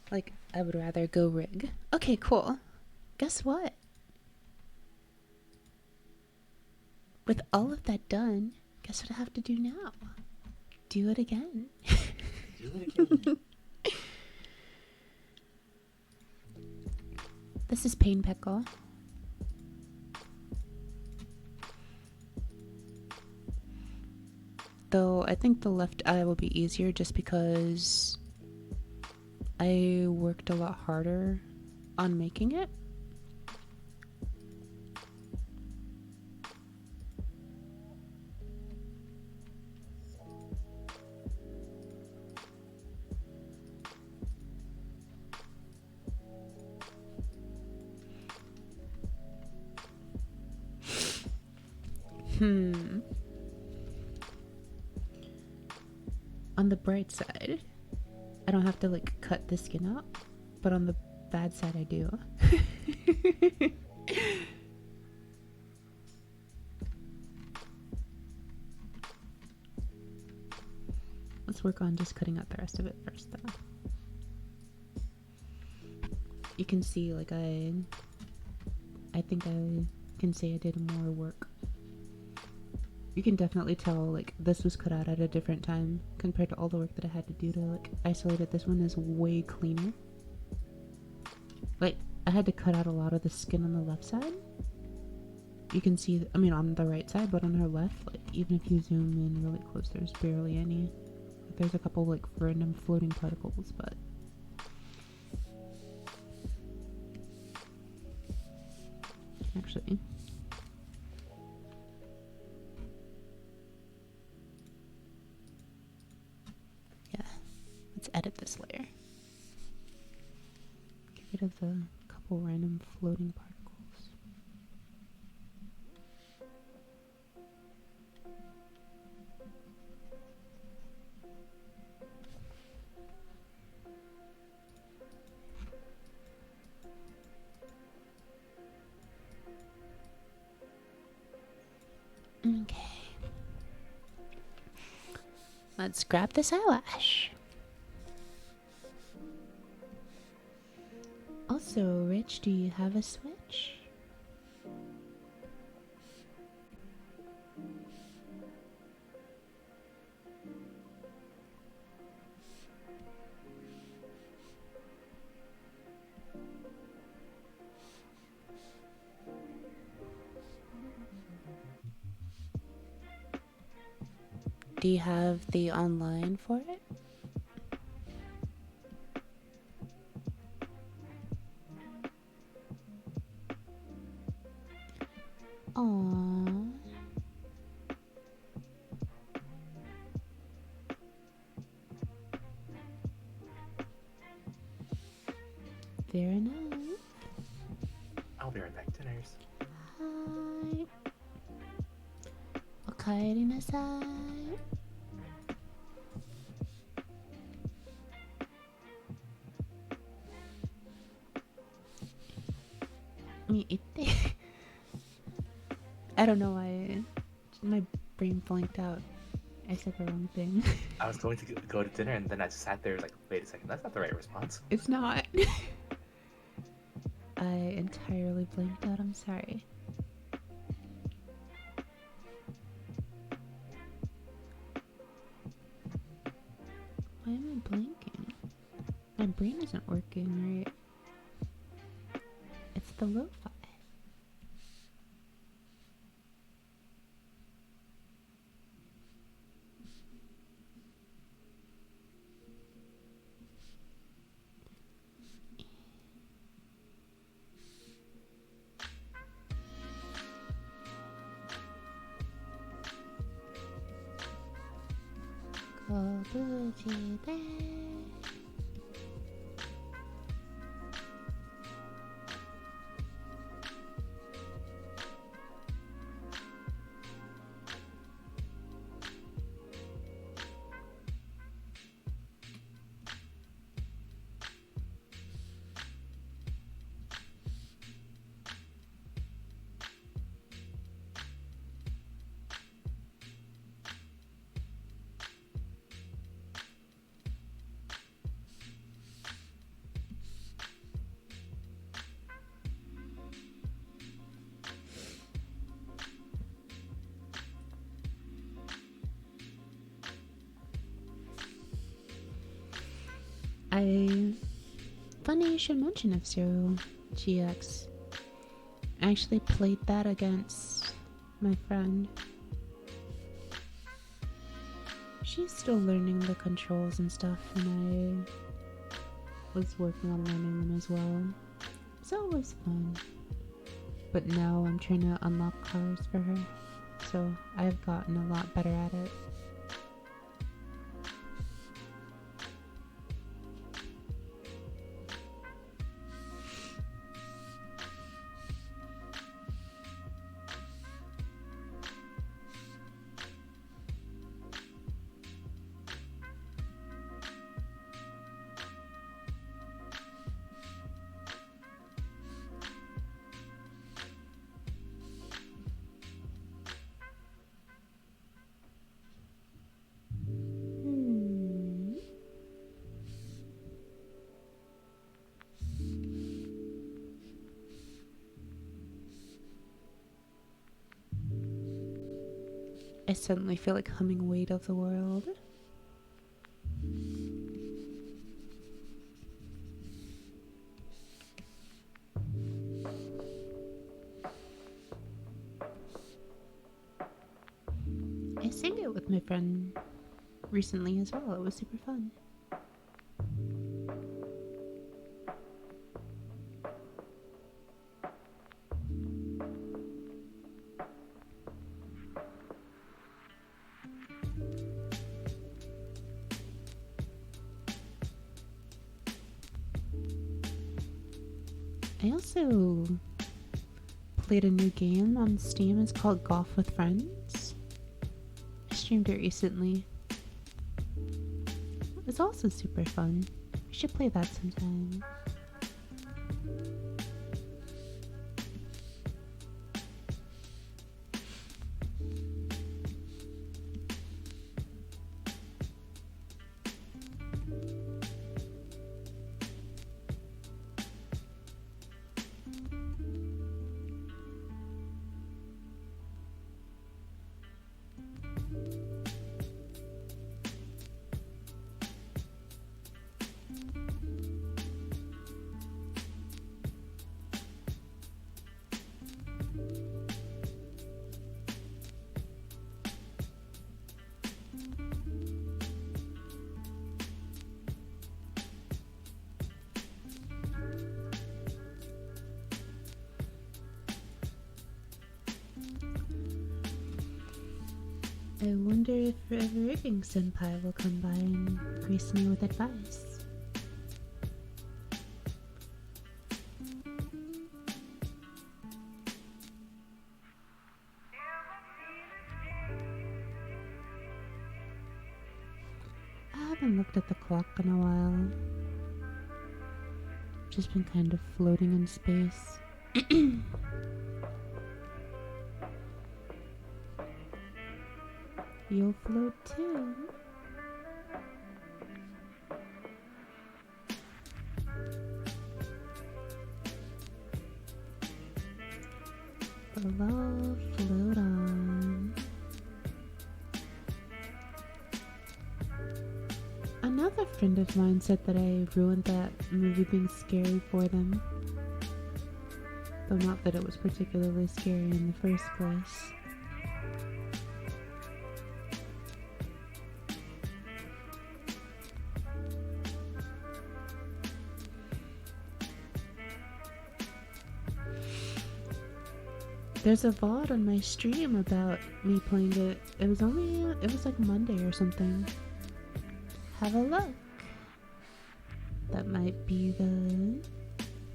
Like, I would rather go rig. Okay, cool. Guess what? With all of that done, guess what I have to do now? Do it again. Do it again. This is Pain Pickle. Though I think the left eye will be easier just because I worked a lot harder on making it. On the bright side, I don't have to like cut the skin up, but on the bad side, I do. Let's work on just cutting out the rest of it first, though. You can see, like, I think I can say I did more work. You can definitely tell, like, this was cut out at a different time compared to all the work that I had to do to, like, isolate it. This one is way cleaner. Like, I had to cut out a lot of the skin on the left side. You can see, I mean, on the right side, but on her left, like, even if you zoom in really close, there's barely any. Like, there's a couple, like, random floating particles, but... Actually... Yeah, let's edit this layer. Get rid of the couple random floating particles. Okay. Let's grab this eyelash. Also, Rich, do you have a switch? Do you have the online for it? Aww. Fair enough. I'll be right back to nurse. Hi. Okaeri nasai. I don't know why my brain blanked out. I said the wrong thing. I was going to go to dinner and then I sat there like, wait a second, that's not the right response. It's not. I entirely blanked out. I'm sorry. Why am I blanking? My brain isn't working right. It's the lo-fi. 거부지대. Funny you should mention F-Zero GX. I actually played that against my friend. She's still learning the controls and stuff, and I was working on learning them as well. So it was fun. But now I'm trying to unlock cars for her, so I've gotten a lot better at it. I suddenly feel like humming Weight of the World. I sang it with my friend recently as well. It was super fun. I also played a new game on Steam. It's called Golf with Friends. I streamed it recently. It's also super fun. We should play that sometime. I wonder if Forever Rigging Senpai will come by and grace me with advice. I haven't looked at the clock in a while. Just been kind of floating in space. You'll float too. Hello, float on. Another friend of mine said that I ruined that movie being scary for them. Though not that it was particularly scary in the first place. There's a VOD on my stream about me playing it. It was like Monday or something. Have a look. That might be the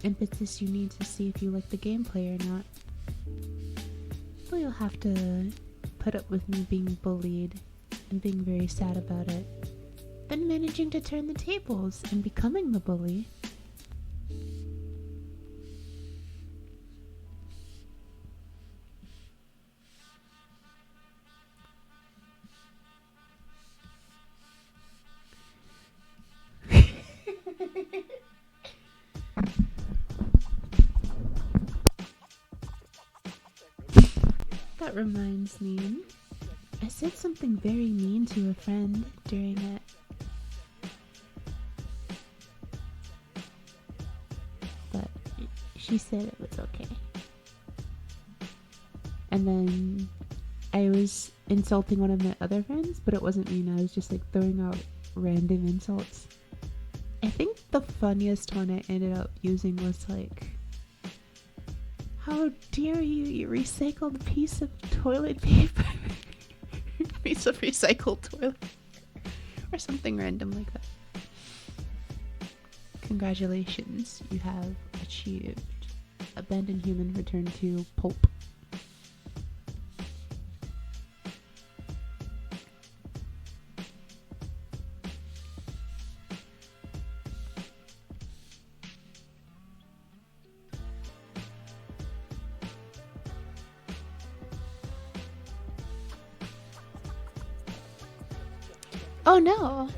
impetus you need to see if you like the gameplay or not. But you'll have to put up with me being bullied and being very sad about it. Then managing to turn the tables and becoming the bully. That reminds me, I said something very mean to a friend during it. But she said it was okay. And then I was insulting one of my other friends, but it wasn't mean. I was just like throwing out random insults. I think the funniest one I ended up using was like, "How dare you, you recycled piece of toilet paper." Piece of recycled toilet. Or something random like that. Congratulations, you have achieved abandoned human return to pulp. Oh no!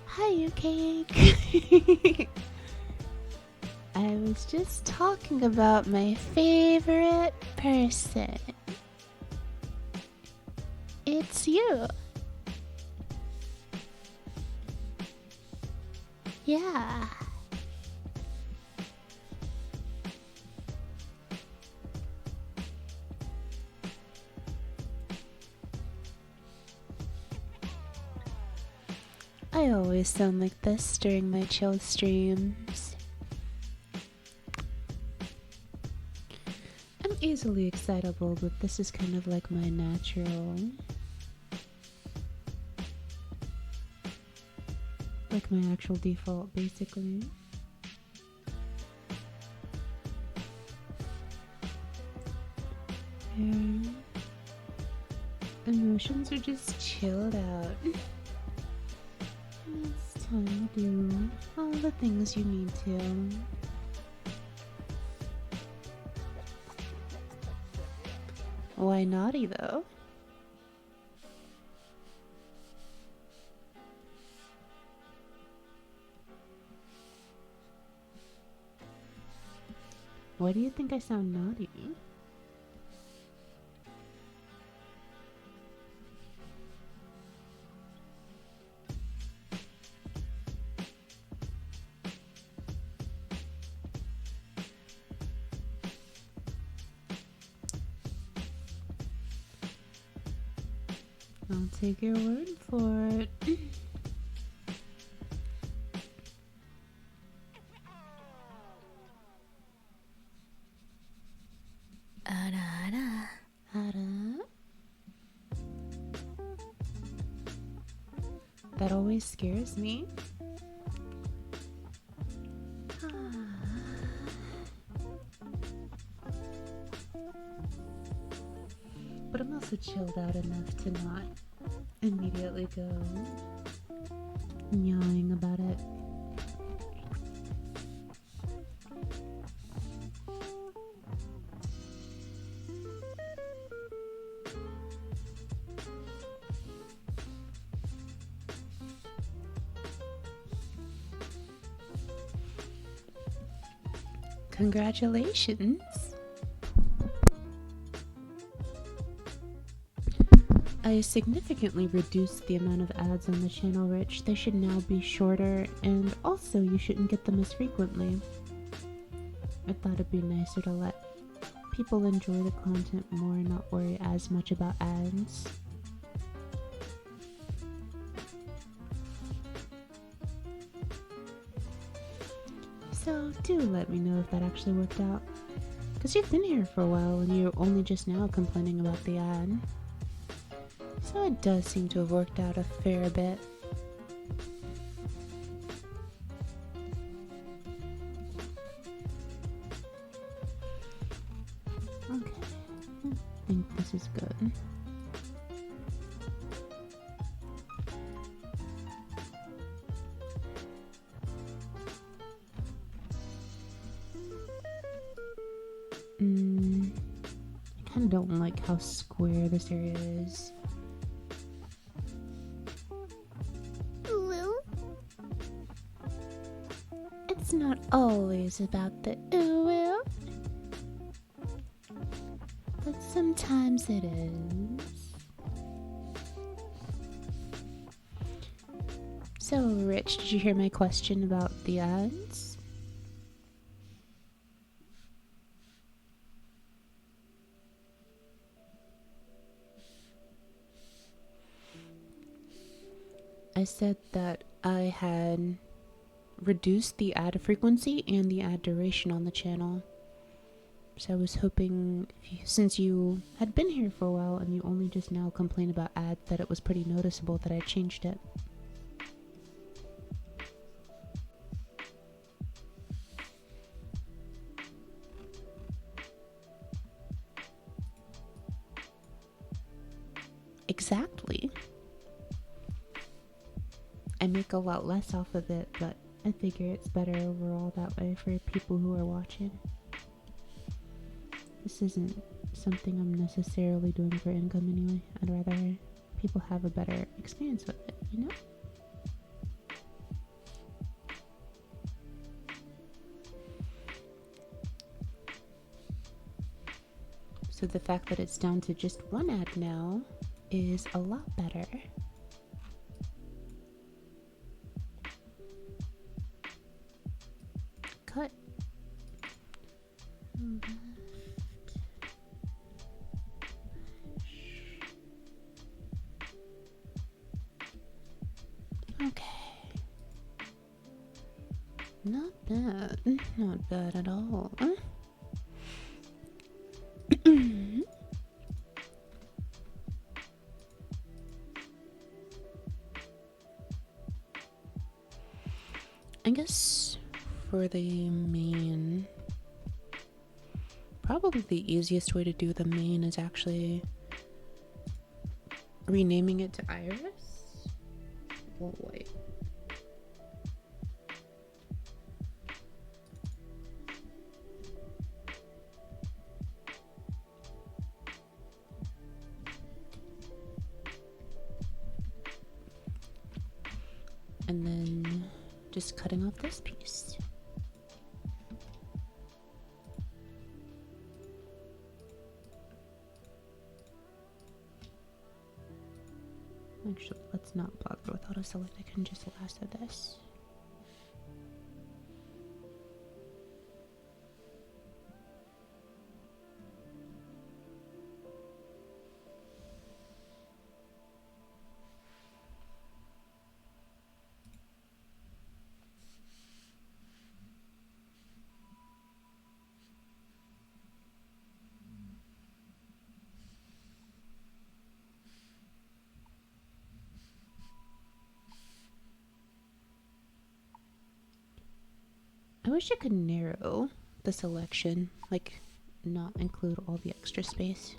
Hi, you cake! I was just talking about my favorite person. It's you. Yeah. I always sound like this during my chill streams. I'm easily excitable, but this is kind of like my natural. Like my actual default, basically. Yeah. Emotions are just chilled out. It's time to do all the things you need to. Why naughty though? Why do you think I sound naughty? I'll take your word for it. That always scares me. But I'm also chilled out enough to not immediately go yawing about it. Congratulations! I significantly reduced the amount of ads on the channel, Rich. They should now be shorter, and also you shouldn't get them as frequently. I thought it'd be nicer to let people enjoy the content more and not worry as much about ads. So do let me know if that actually worked out. Because you've been here for a while and you're only just now complaining about the ad. So it does seem to have worked out a fair bit. Okay, I think this is good. I kind of don't like how square this area is. It's not always about the ooh, but sometimes it is. So, Rich, did you hear my question about the ads? I said that I had reduced the ad frequency and the ad duration on the channel. So I was hoping, since you had been here for a while and you only just now complain about ads, that it was pretty noticeable that I changed it. Exactly. I make a lot less off of it, but I figure it's better overall that way for people who are watching. This isn't something I'm necessarily doing for income anyway. I'd rather people have a better experience with it, you know? So the fact that it's down to just one ad now is a lot better. Cut. Okay. Not bad. Not bad at all. I guess for the main, probably the easiest way to do the main is actually renaming it to Iris. Oh, wait. And then just cutting off this piece. Actually, let's not bother with auto select. I can just lasso this. I wish I could narrow the selection, like not include all the extra space.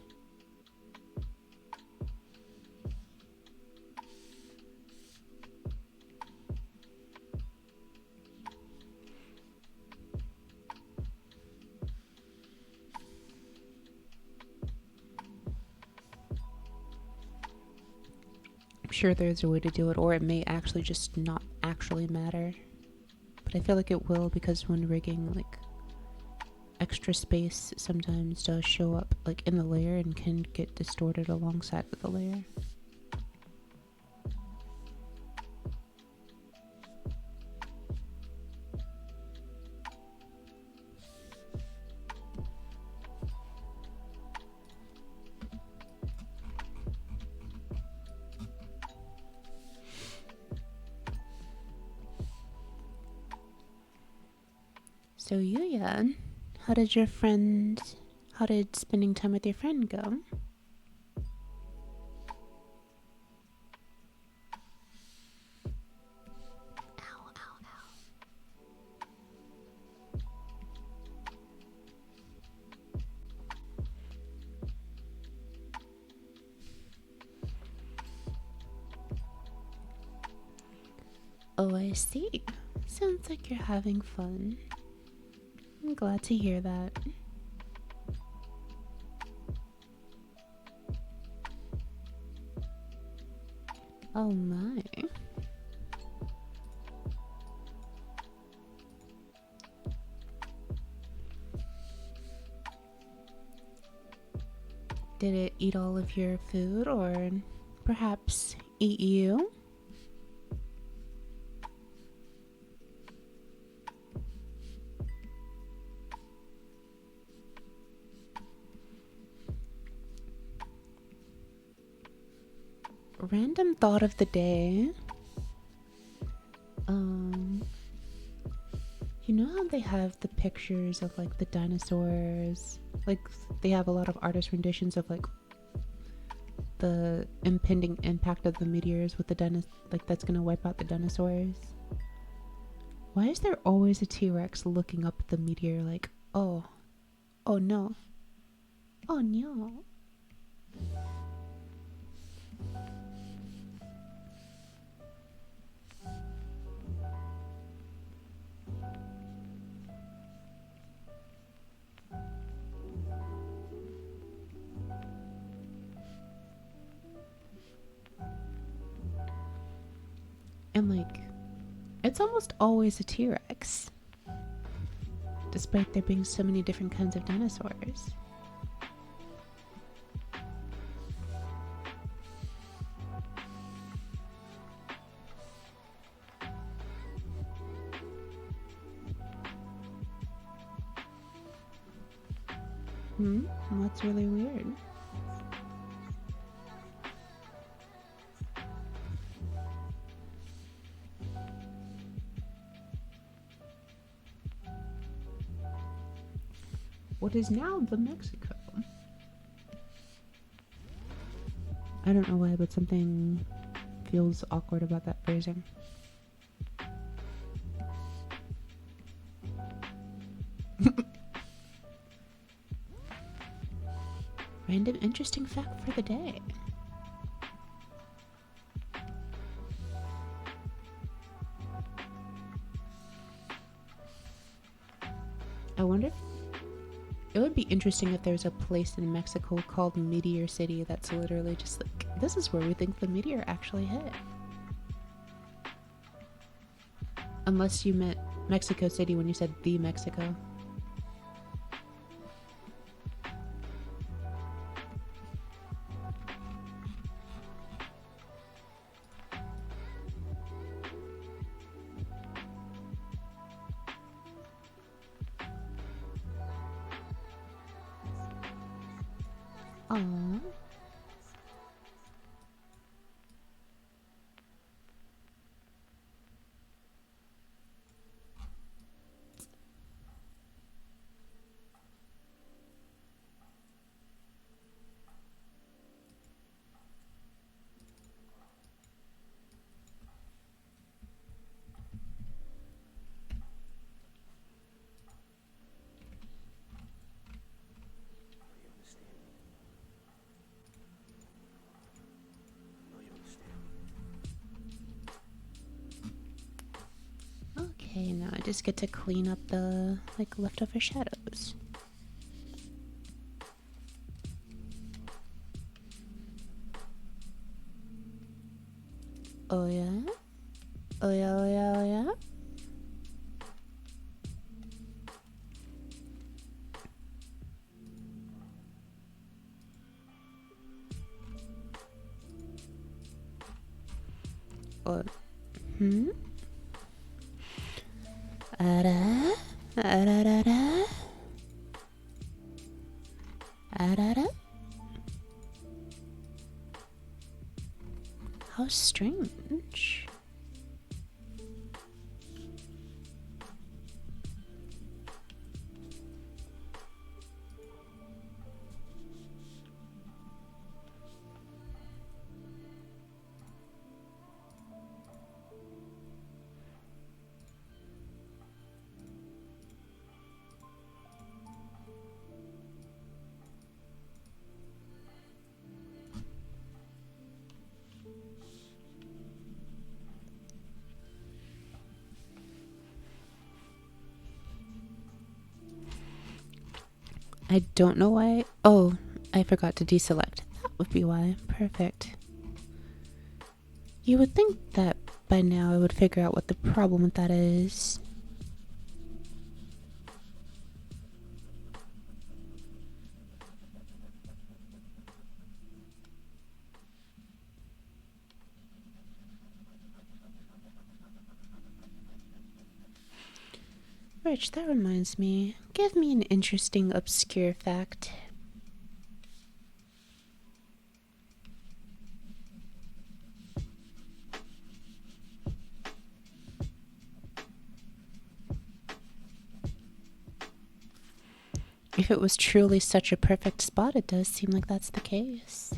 I'm sure there's a way to do it, or it may actually just not actually matter. But I feel like it will, because when rigging, like, extra space sometimes does show up like in the layer and can get distorted alongside with the layer. So Yuya, how did spending time with your friend go? Ow, ow, ow. Oh, I see. Sounds like you're having fun. I'm glad to hear that. Oh my. Did it eat all of your food, or perhaps eat you? Random thought of the day. You know how they have the pictures of like the dinosaurs? Like they have a lot of artist renditions of like the impending impact of the meteors with the like that's gonna wipe out the dinosaurs. Why is there always a T-Rex looking up at the meteor like, oh no, oh no? And like, it's almost always a T-Rex, despite there being so many different kinds of dinosaurs. What's really weird? What is now the Mexico? I don't know why, but something feels awkward about that phrasing. Random interesting fact for the day. I wonder if it would be interesting if there's a place in Mexico called Meteor City that's literally just like, this is where we think the meteor actually hit. Unless you meant Mexico City when you said the Mexico. Aww. Okay, now I just get to clean up the leftover shadows. Oh yeah? Oh yeah, oh yeah, oh yeah? Oh, Ara, ararara, arara. How strange. I don't know why. Oh, I forgot to deselect. That would be why. Perfect. You would think that by now I would figure out what the problem with that is. Rich, that reminds me. Give me an interesting, obscure fact. If it was truly such a perfect spot, it does seem like that's the case.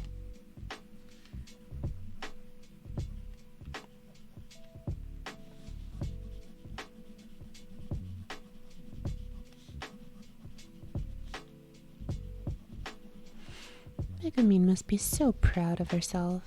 Megumin must be so proud of herself.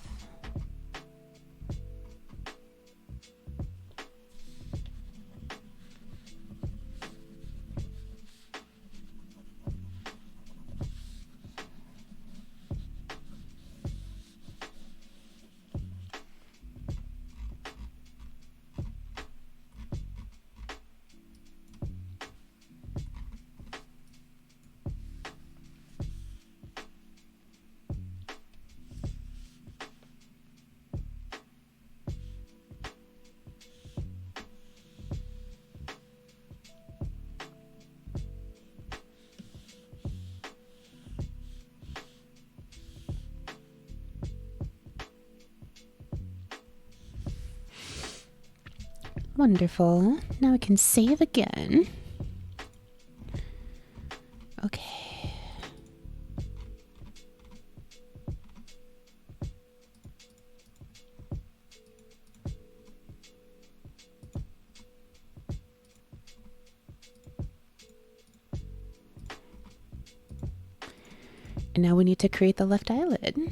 Wonderful. Now we can save again. Okay. And now we need to create the left eyelid.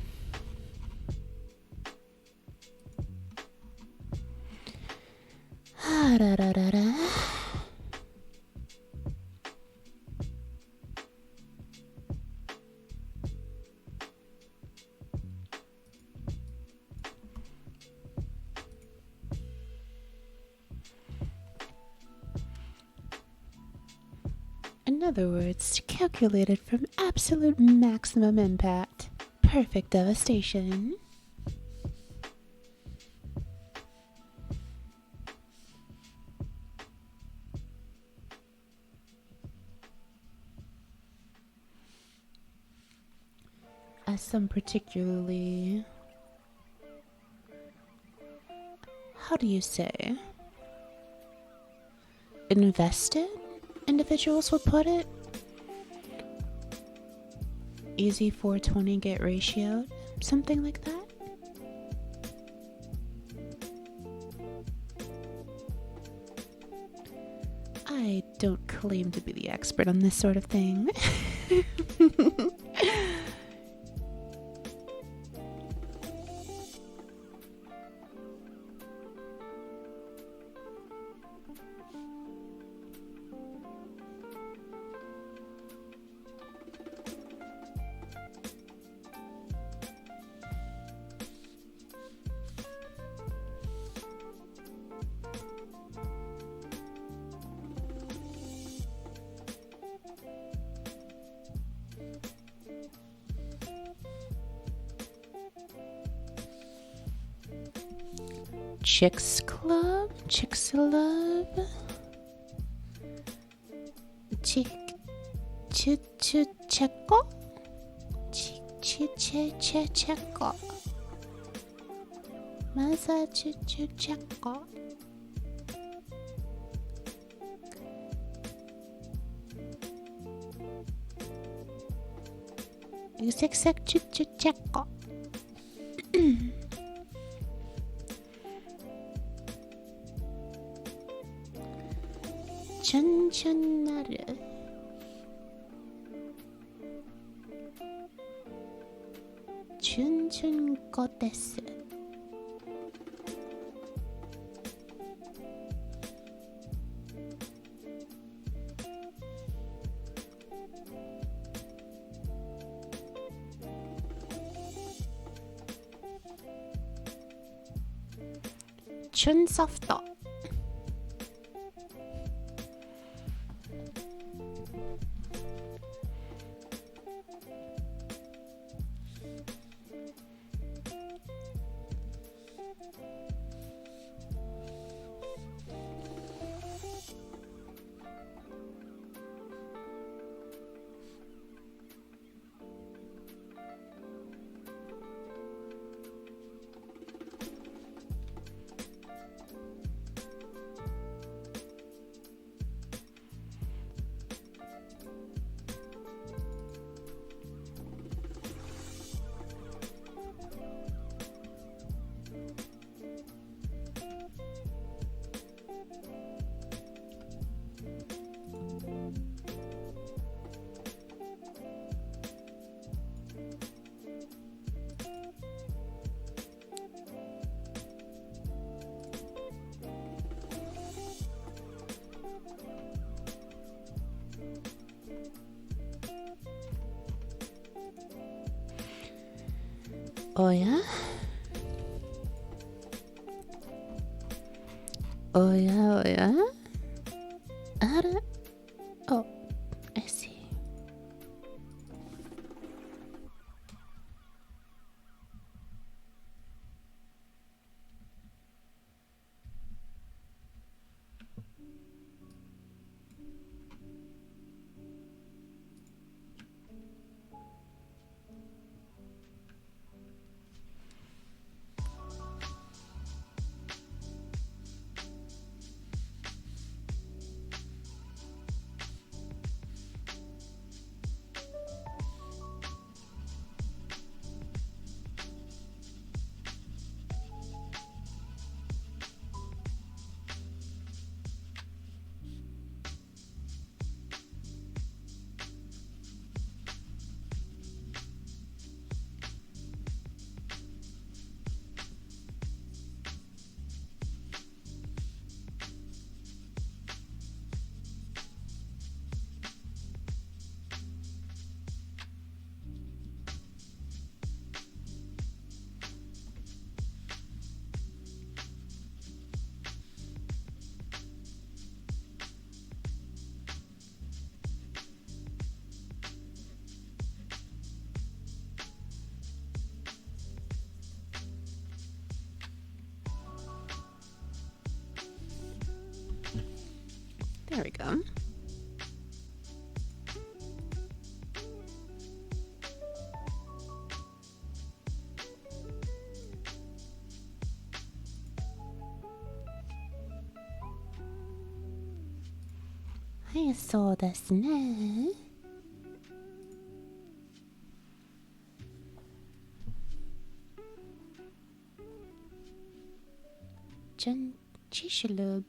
In other words, calculated from absolute maximum impact. Perfect devastation. As some particularly, how do you say, invested individuals would put it. Easy 420 get ratioed, something like that. I don't claim to be the expert on this sort of thing. Chicks Club, Chicks-a-Love, Checko, Checko, Masa Checko. Checko. 춘춘나르 춘춘거 데스 춘소프트 어야? 어야? 알아? I see. There we go. Hi, そうですね。Jen Chishlub.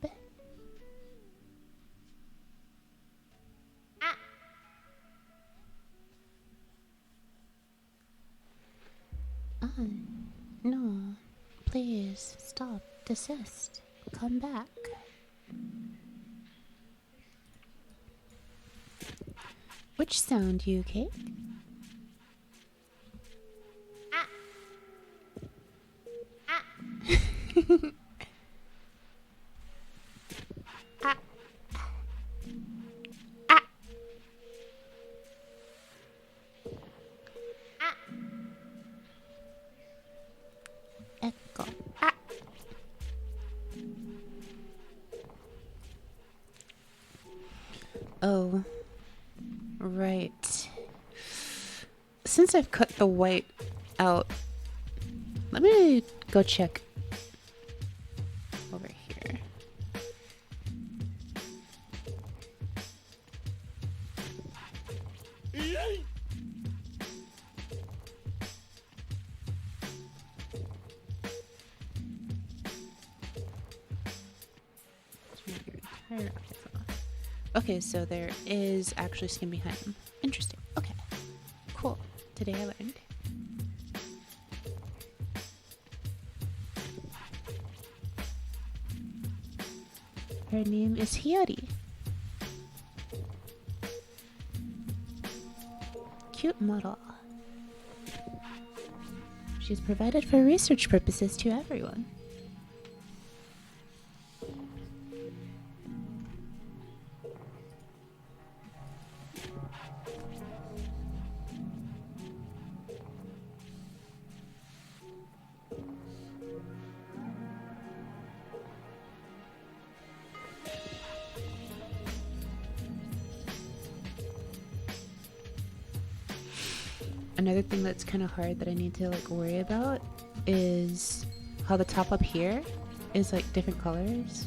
No. Please stop. Desist. Come back. Which sound, you cake? Echo. Oh, right. Since I've cut the white out, let me go check over here. Okay, so there is actually skin behind them. Interesting. Okay. Cool. Today I learned. Her name is Hiyori. Cute model. She's provided for research purposes to everyone. Another thing that's kind of hard that I need to like worry about is how the top up here is like different colors.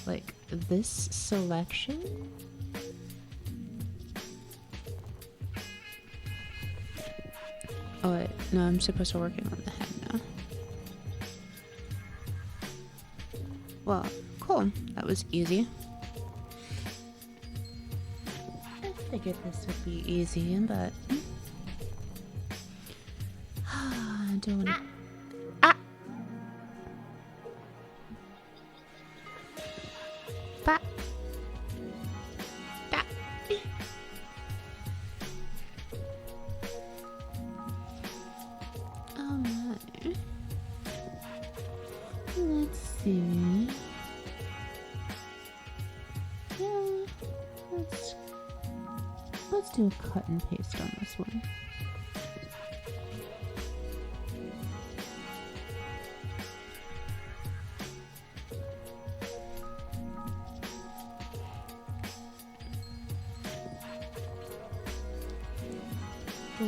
Like this selection. Oh wait, no, I'm supposed to work it on the head now. Well, cool. That was easy. I figured this would be easy, but I don't want to. Alright. Let's see. Yeah, let's do a cut and paste on this one.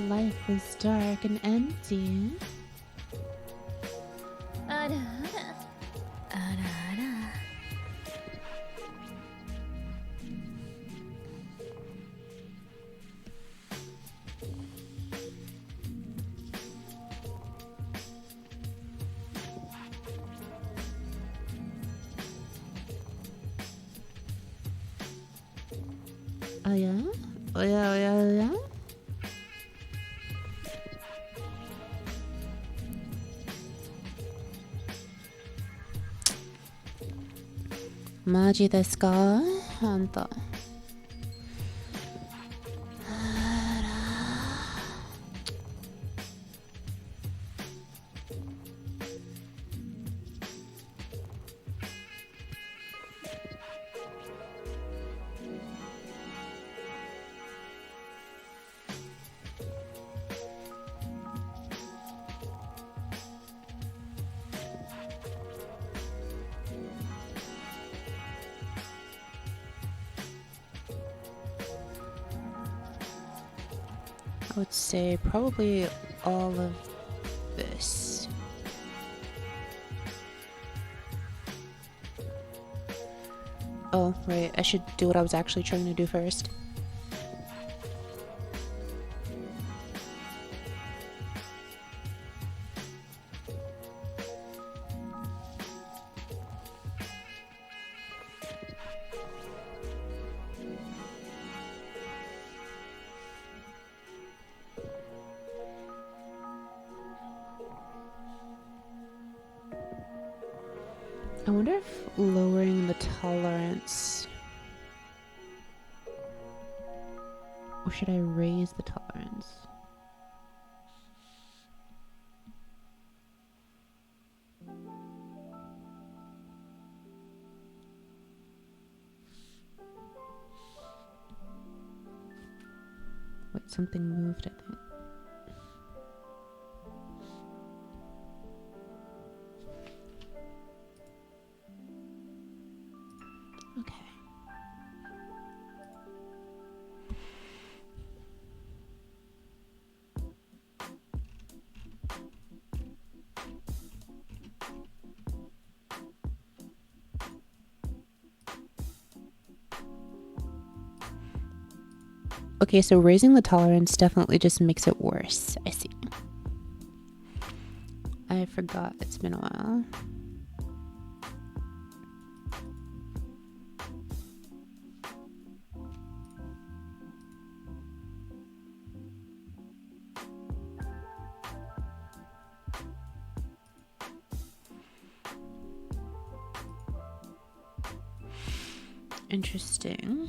Life is dark and empty. Oh yeah? Oh yeah, oh yeah, oh yeah? Maji desu ka? Hanta. I would say probably all of this. Oh, right. I should do what I was actually trying to do first. I wonder if lowering the tolerance... Or should I raise the tolerance? Wait, something moved, I think. Okay. Okay, so raising the tolerance definitely just makes it worse. I see. I forgot. It's been a while. Interesting.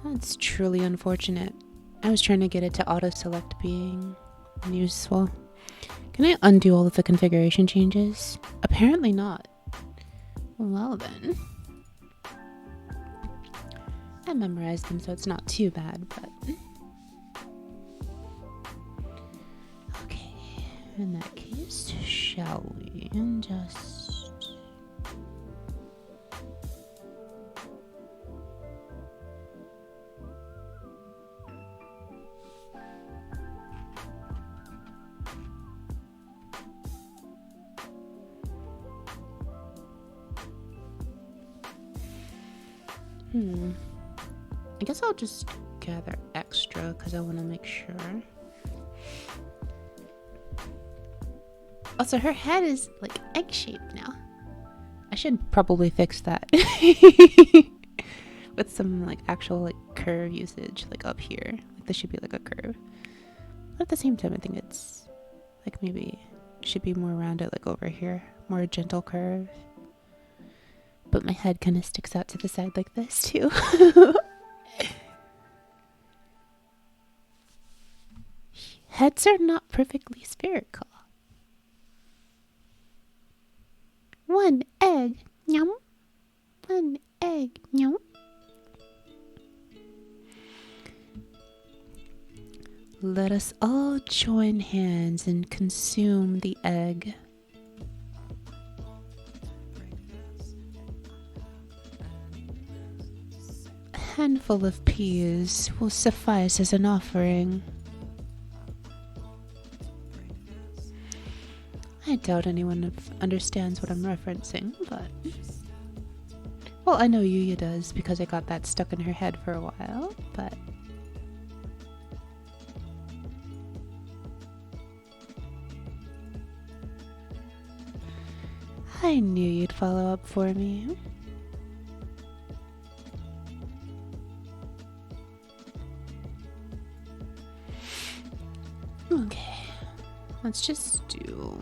That's truly unfortunate. I was trying to get it to auto-select being useful. Can I undo all of the configuration changes? Apparently not. Well then. I memorized them, so it's not too bad, but... Okay, in that case, shall we just... I guess I'll just gather extra because I want to make sure. Also, her head is like egg-shaped now. I should probably fix that. With some like actual like curve usage like up here. Like this should be like a curve. But at the same time, I think it's like maybe it should be more rounded like over here. More a gentle curve. But my head kind of sticks out to the side like this too. Heads are not perfectly spherical. One egg, yum. One egg, yum. Let us all join hands and consume the egg. A handful of peas will suffice as an offering. I doubt anyone understands what I'm referencing, but... Well, I know Yuya does because I got that stuck in her head for a while, but... I knew you'd follow up for me. Okay, let's just do...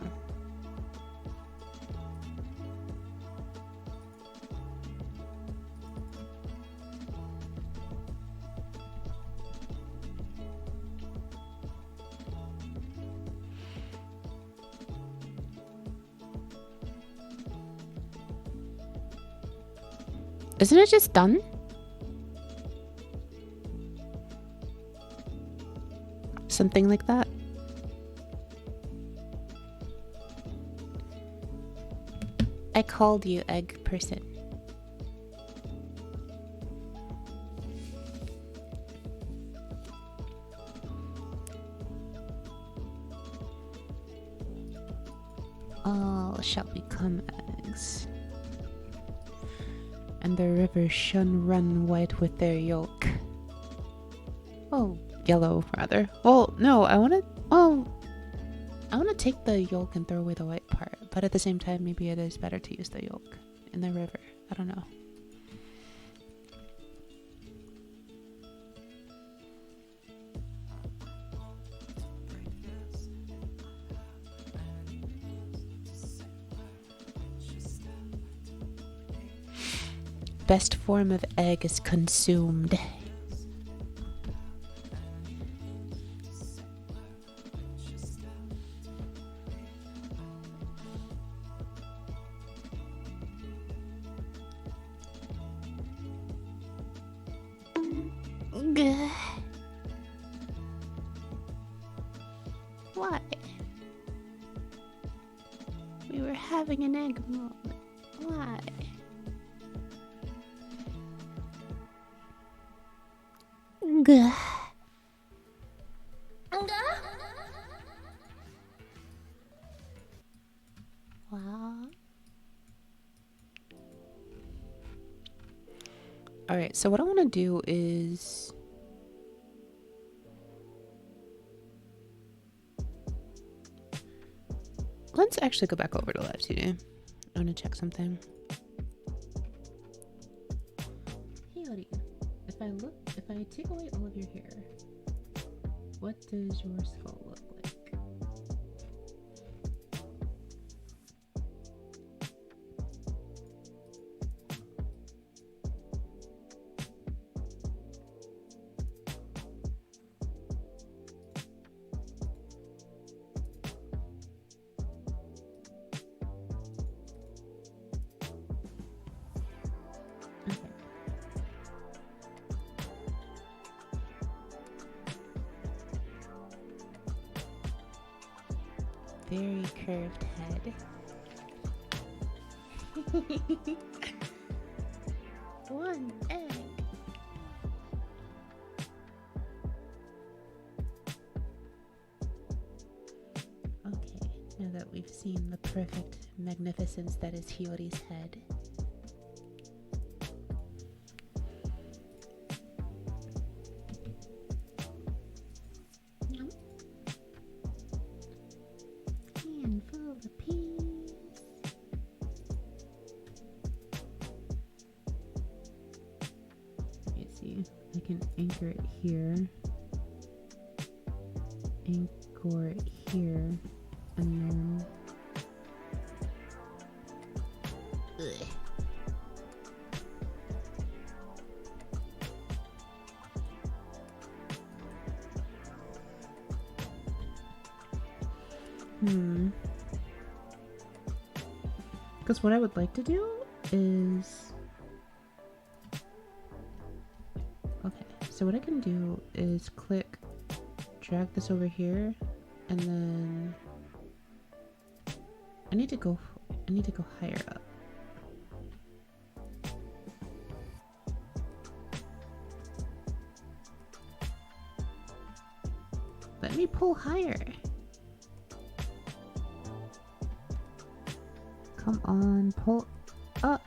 Isn't it just done? something like that. I called you egg person. All shall become eggs, and the rivers shall run white with their yolk. Oh, yellow rather. Well, no, I want to take the yolk and throw away the white part, but at the same time, maybe it is better to use the yolk in the river. I don't know. Best form of egg is consumed. Why? We were having an egg moment. Why? Wow. Alright, so what I want to do is... let's actually go back over to Live2D. I want to check something. Hey, Odie. If I take away all of your hair, what does your skull look like? Very curved head. One egg. Okay, now that we've seen the perfect magnificence that is Hiyori's head. I can anchor it here, anchor it here, and then because what I would like to do is, okay, so what I can do is click, drag this over here, and then I need to go higher up. Let me pull higher. Come on, pull up.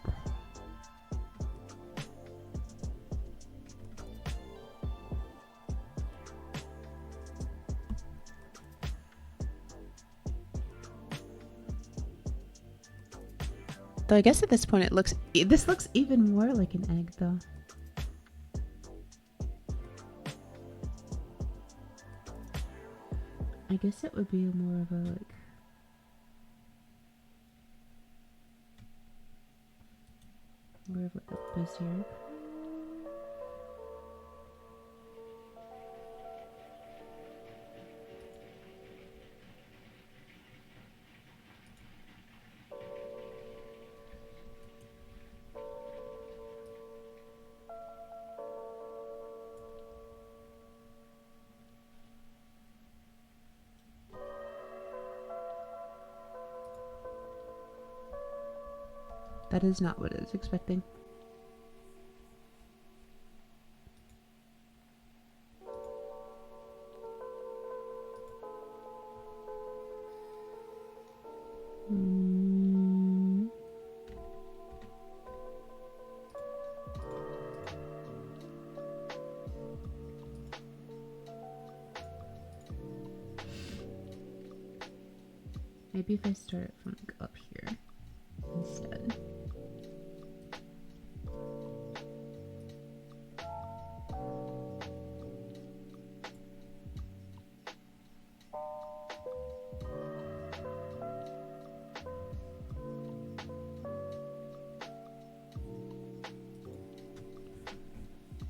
Though I guess at this point this looks even more like an egg though. I guess it would be more of a more of like a busier. That is not what I was expecting. Maybe if I start from like up here instead.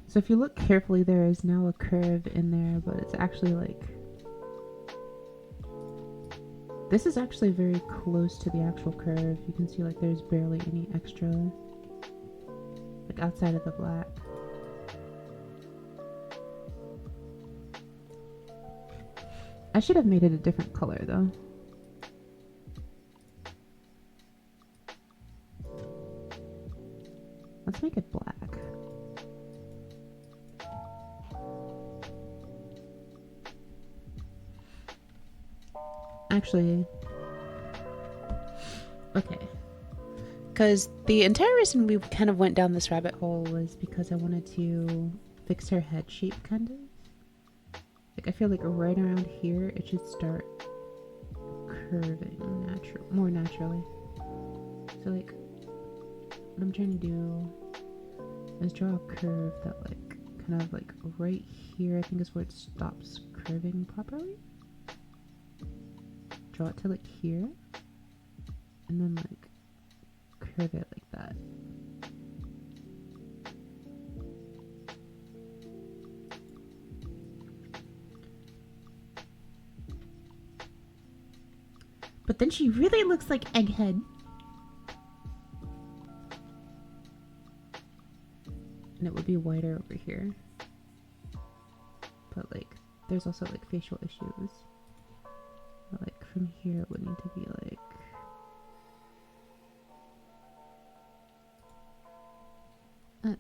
So if you look carefully, there is now a curve in there, but it's actually like, this is actually very close to the actual curve. You can see like there's barely any extra, like outside of the black. I should have made it a different color though. Let's make it black. Actually, okay. Because the entire reason we kind of went down this rabbit hole was because I wanted to fix her head shape, kind of. Like, I feel like right around here, it should start curving more naturally. So, like, what I'm trying to do is draw a curve that, like, kind of, like, right here, I think is where it stops curving properly. Draw it to like here and then like curve it like that. But then she really looks like Egghead. And it would be whiter over here. But like there's also like facial issues. Like from here it would need to be like I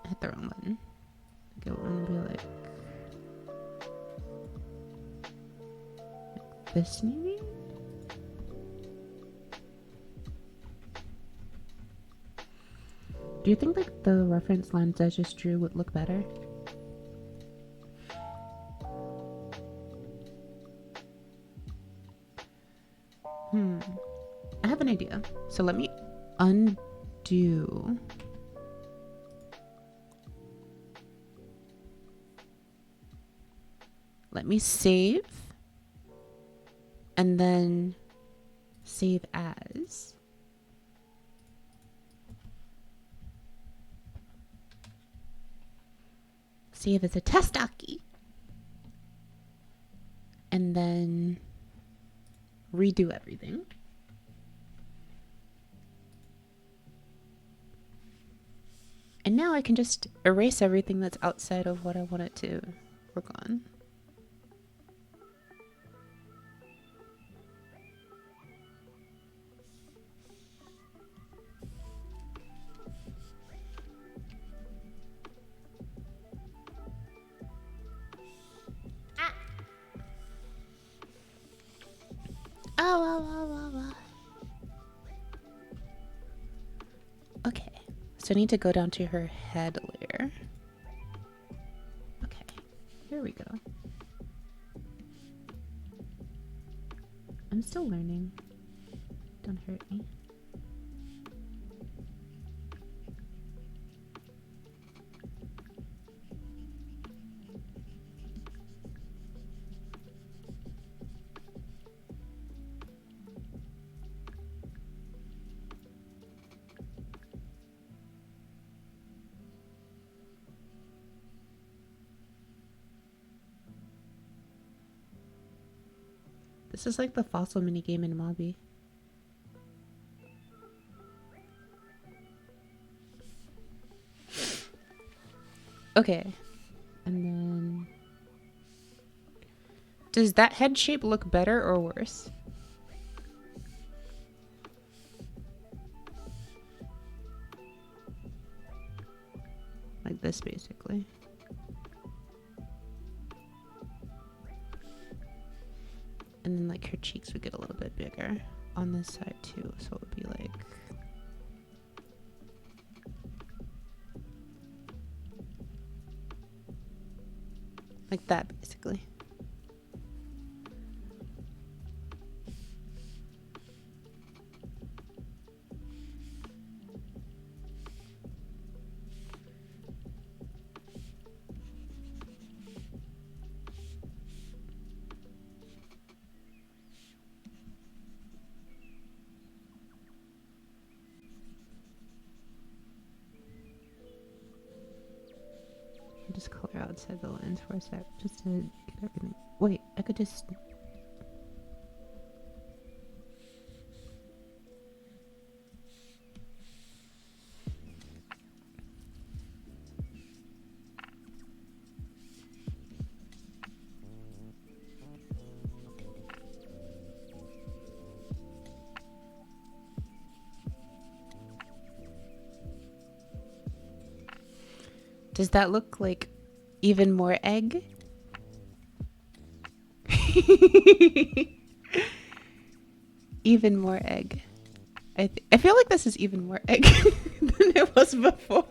hit the wrong button. Like it would be like this maybe? Do you think like the reference lines I just drew would look better? I have an idea. So let me undo. Let me save. And then save as. Save as a test document. And then redo everything. And now I can just erase everything that's outside of what I want it to work on. Okay, so I need to go down to her head layer. Okay, here we go. I'm still learning. Don't hurt me. This is like the fossil minigame in Mobby. Okay. And then... does that head shape look better or worse? Like this, basically. And then like her cheeks would get a little bit bigger on this side too, so it would be like that, basically. Just color outside the lens for a sec, just to get everything. Wait, I could just. Does that look like even more egg? Even more egg. I feel like this is even more egg than it was before.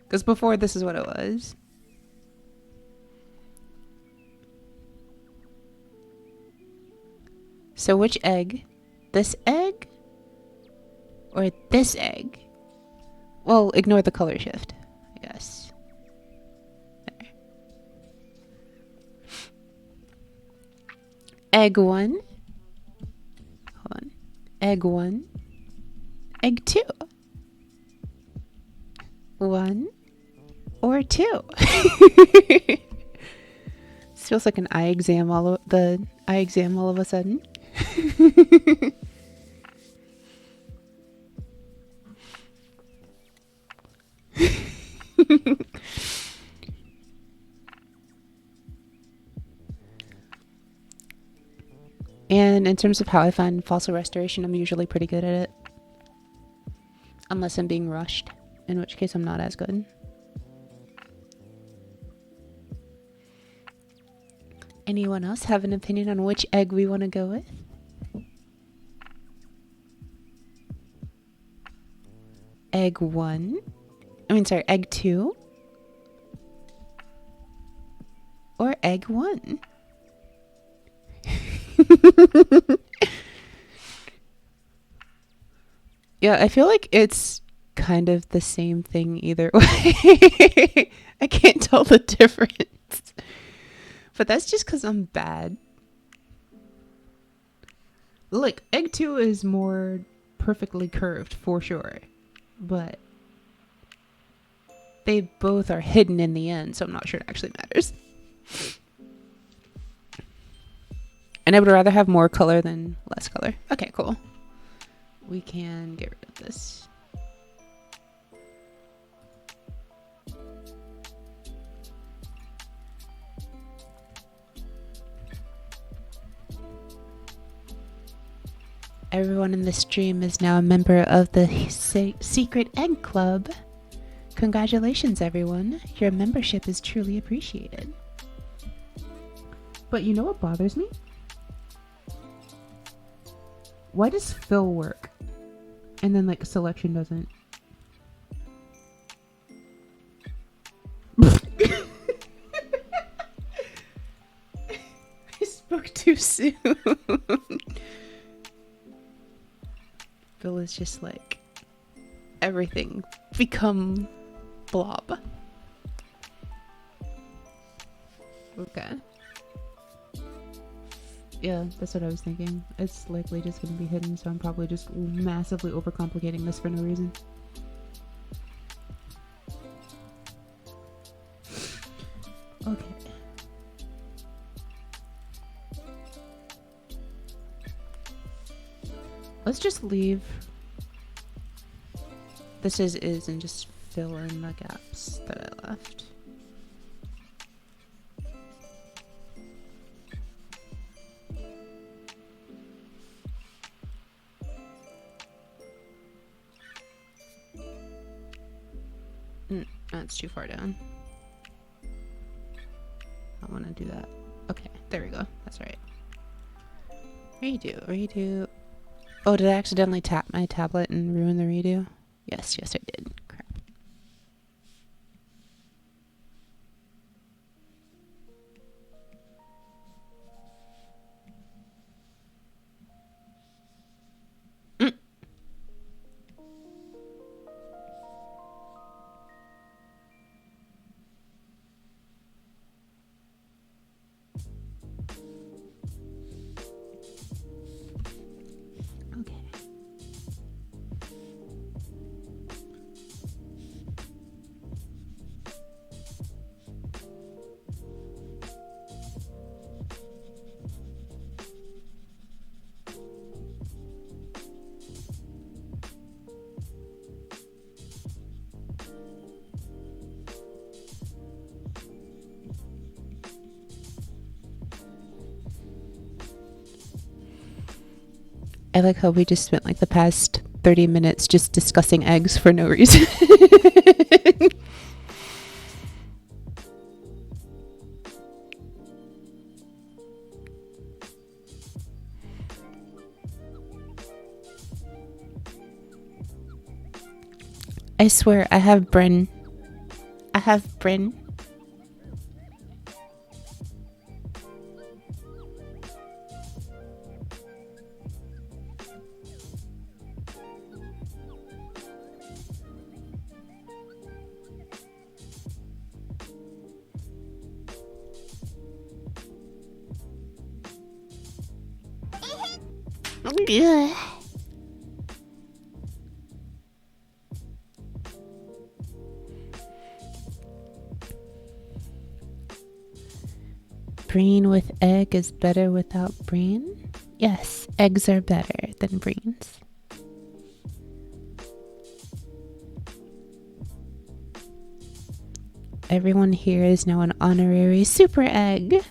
Because before this is what it was. So which egg? This egg? Or this egg? Well, ignore the color shift, I guess. There. Egg 1. Hold on. Egg 1. Egg 2. 1 or 2. This feels like an eye exam all of a sudden. And in terms of how I find fossil restoration, I'm usually pretty good at it. Unless I'm being rushed, in which case I'm not as good. Anyone else have an opinion on which egg we want to go with? Egg 1. Egg 2. Or egg 1. Yeah, I feel like it's kind of the same thing either way. I can't tell the difference. But that's just because I'm bad. Look, egg 2 is more perfectly curved for sure. But they both are hidden in the end, so I'm not sure it actually matters. And I would rather have more color than less color. Okay, cool. We can get rid of this. Everyone in the stream is now a member of the Secret Egg Club. Congratulations, everyone. Your membership is truly appreciated. But you know what bothers me? Why does fill work? And then, like, selection doesn't. I spoke too soon. Fill is just like everything become blob. Okay. Yeah, that's what I was thinking. It's likely just going to be hidden, so I'm probably just massively overcomplicating this for no reason. Okay. Let's just leave this as is and just fill in the gaps that I left. That's too far down. I want to do that. Okay, there we go. That's right. Redo. Oh, did I accidentally tap my tablet and ruin the redo? Yes, I did. Crap. Okay. I like how we just spent like the past 30 minutes just discussing eggs for no reason. I swear, I have Bryn. Breen with egg is better without breen? Yes, eggs are better than breens. Everyone here is now an honorary super egg.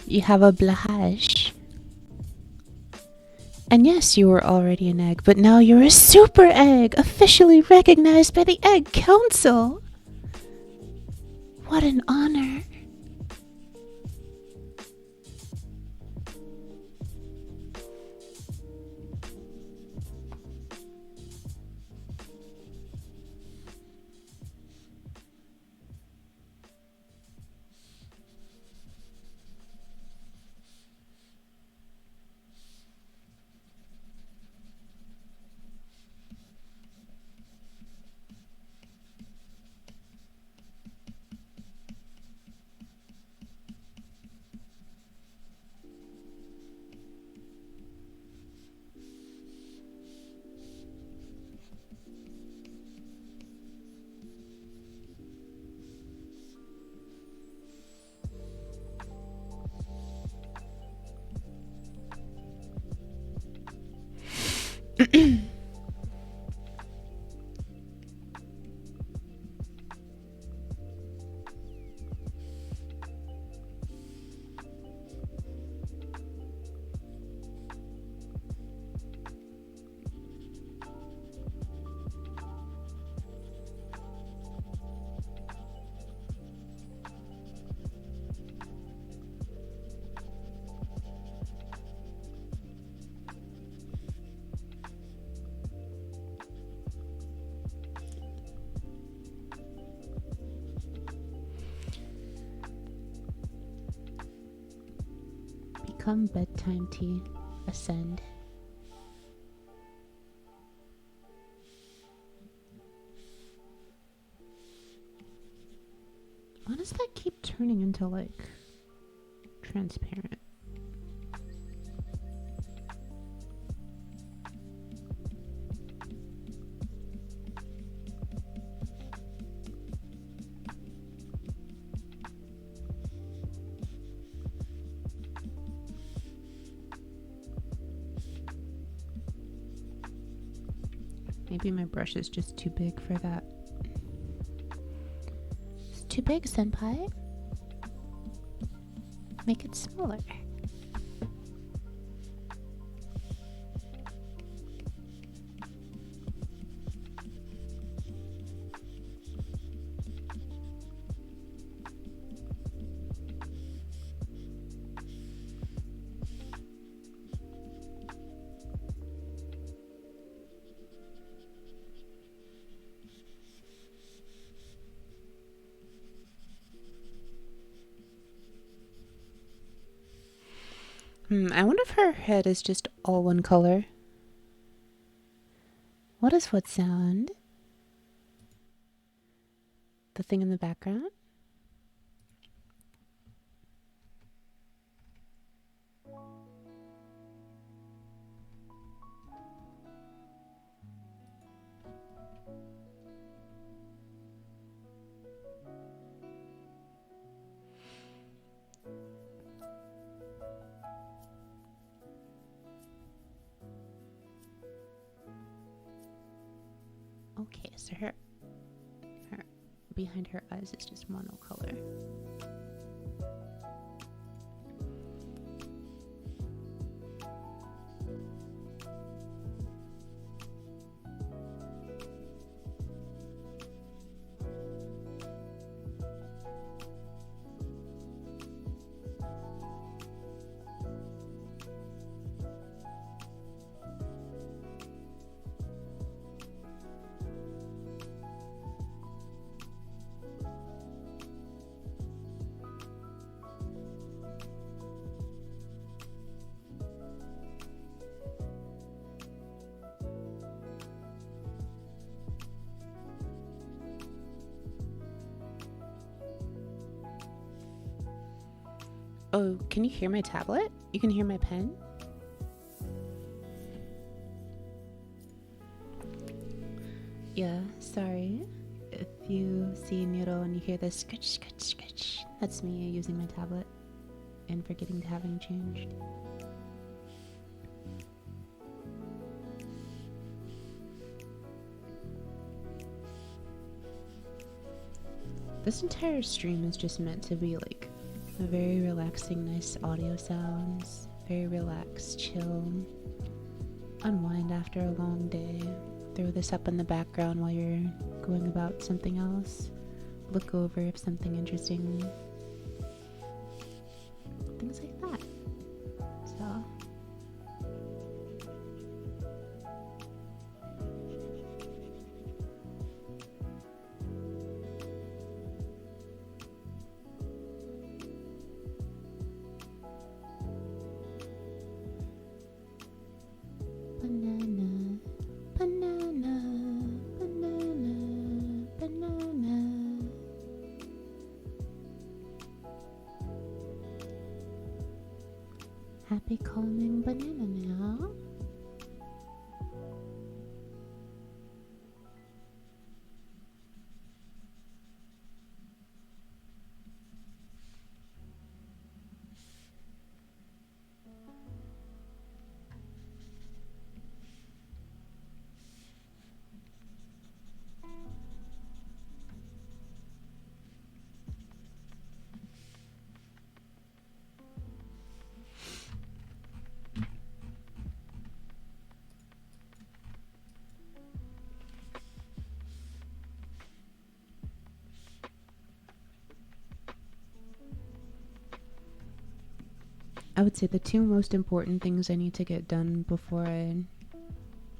You have a blahage. And yes, you were already an egg, but now you're a super egg, officially recognized by the Egg Council. What an honor. Become bedtime tea. Ascend. Why does that keep turning into like transparent? Maybe my brush is just too big for that. It's too big, senpai. Make it smaller. I wonder if her head is just all one color. What is what sound? The thing in the background? Okay, so her behind her eyes is just monocolor. Oh, can you hear my tablet? You can hear my pen? Yeah, sorry. If you see Nero and you hear this scratch, scratch, scratch, that's me using my tablet and forgetting to having changed. This entire stream is just meant to be like a very relaxing, nice audio sounds, very relaxed, chill, unwind after a long day. Throw this up in the background while you're going about something else. Look over if something interesting, things like that. So banana, banana, banana, banana. Happy calming banana now. I would say the two most important things I need to get done before I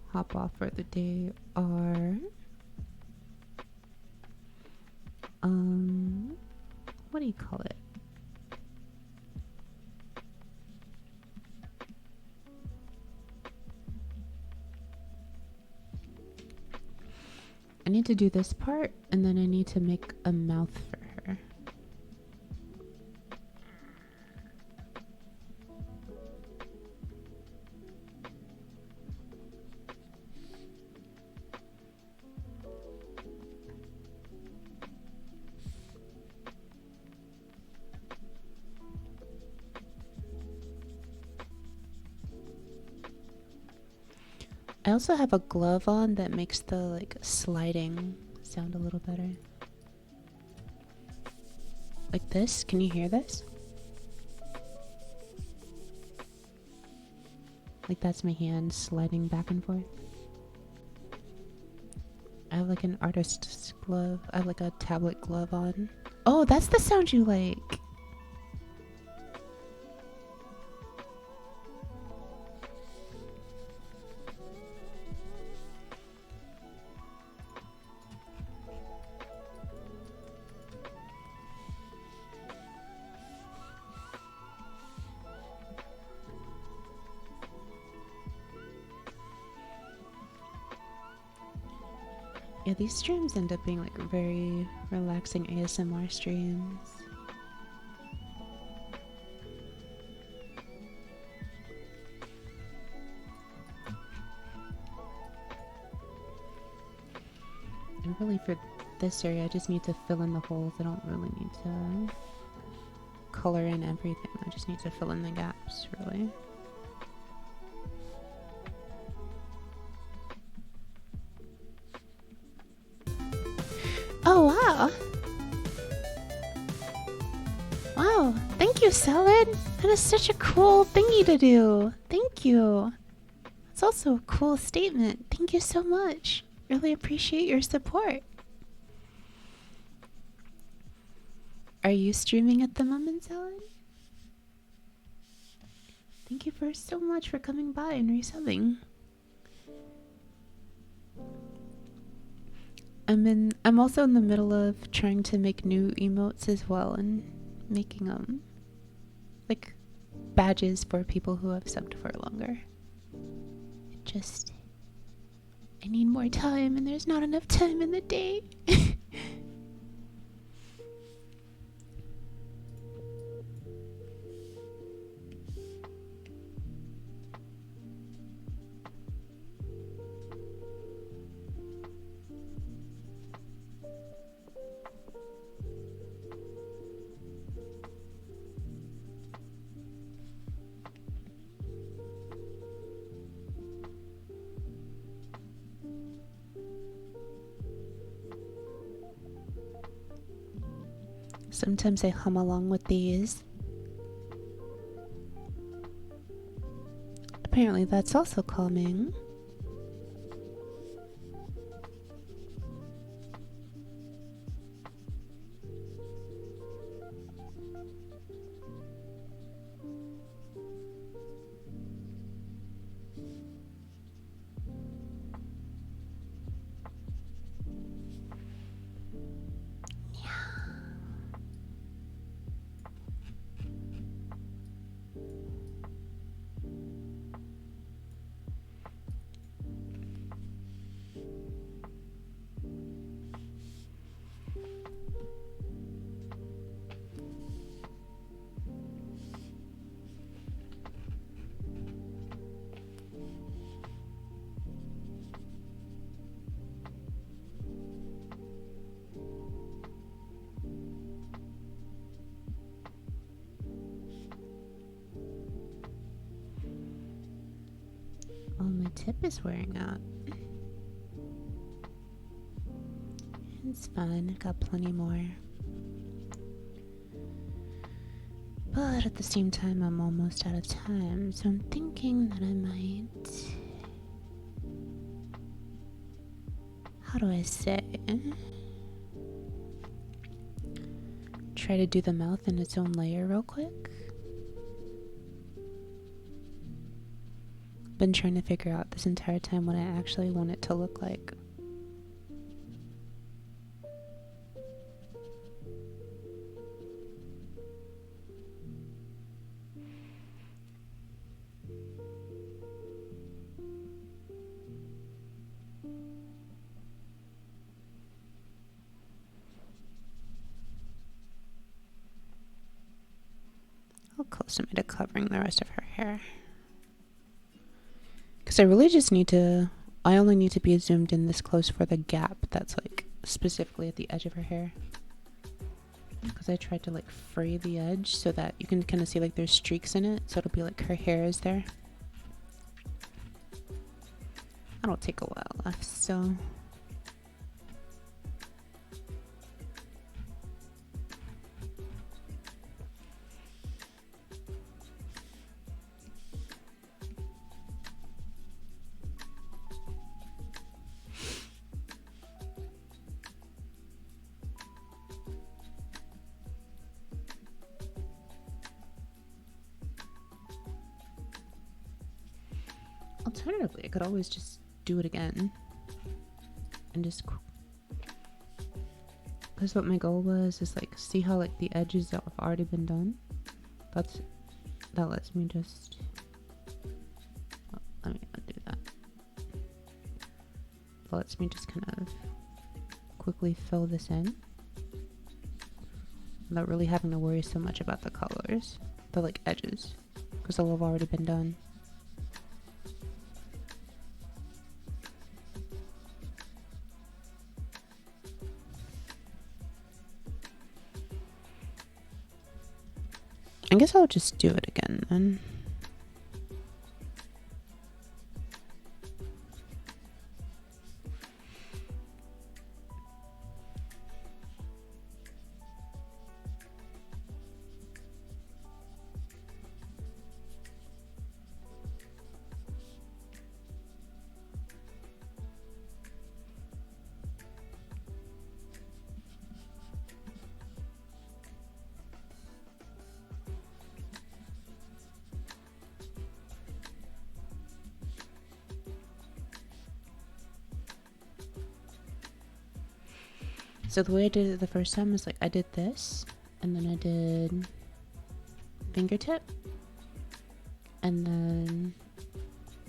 hop off for the day are what do you call it? I need to do this part and then I need to make a mouth for her. I also have a glove on that makes the like sliding sound a little better. Like this, can you hear this? Like that's my hand sliding back and forth. I have like an artist's glove. I have like a tablet glove on. Oh, that's the sound you like. Yeah, these streams end up being like very relaxing ASMR streams. And really for this area, I just need to fill in the holes. I don't really need to color in everything. I just need to fill in the gaps, really. Oh, wow. Wow. Thank you, Salad. That is such a cool thingy to do. Thank you. It's also a cool statement. Thank you so much. Really appreciate your support. Are you streaming at the moment, Salad? Thank you so much for coming by and resubbing. I'm also in the middle of trying to make new emotes as well and making like badges for people who have subbed for longer. I need more time and there's not enough time in the day. Sometimes I hum along with these. Apparently that's also calming. Oh, my tip is wearing out. It's fine, I got plenty more. But at the same time, I'm almost out of time, so I'm thinking that I might... How do I say? Try to do the mouth in its own layer real quick. Been trying to figure out this entire time what I actually want it to look like. How close am I to covering the rest of her hair? Because I really just need to... I only need to be zoomed in this close for the gap that's like specifically at the edge of her hair. Because I tried to like fray the edge so that you can kind of see like there's streaks in it. So it'll be like her hair is there. That'll take a while left still. Alternatively, I could always just do it again and just, because what my goal was is like see how like the edges that have already been done. That lets me just, well, let me undo that. That lets me just kind of quickly fill this in without really having to worry so much about the colors, the like edges, because they'll have already been done. I guess I'll just do it again then. So the way I did it the first time was like I did this, and then I did fingertip, and then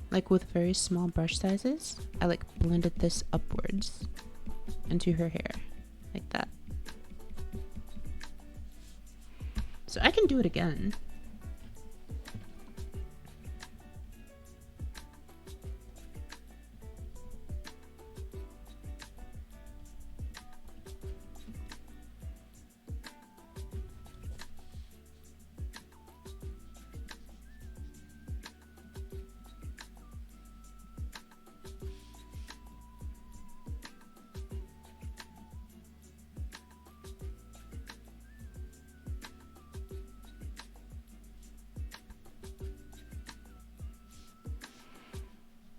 like with very small brush sizes, I like blended this upwards into her hair, like that. So I can do it again.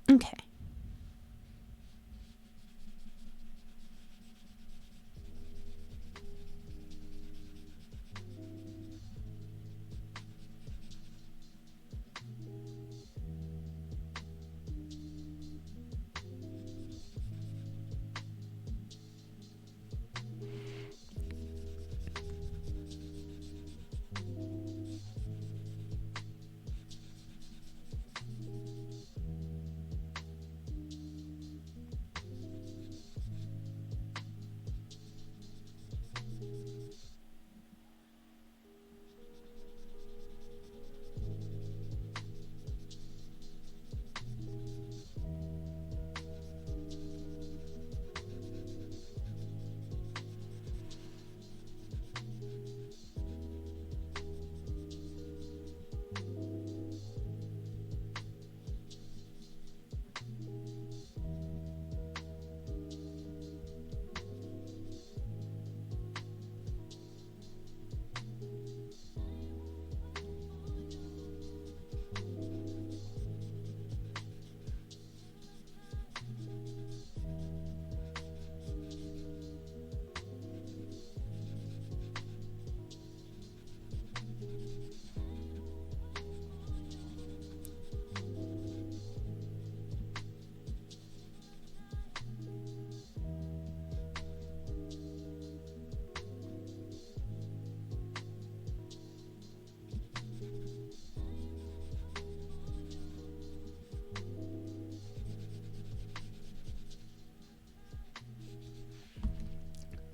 Okay.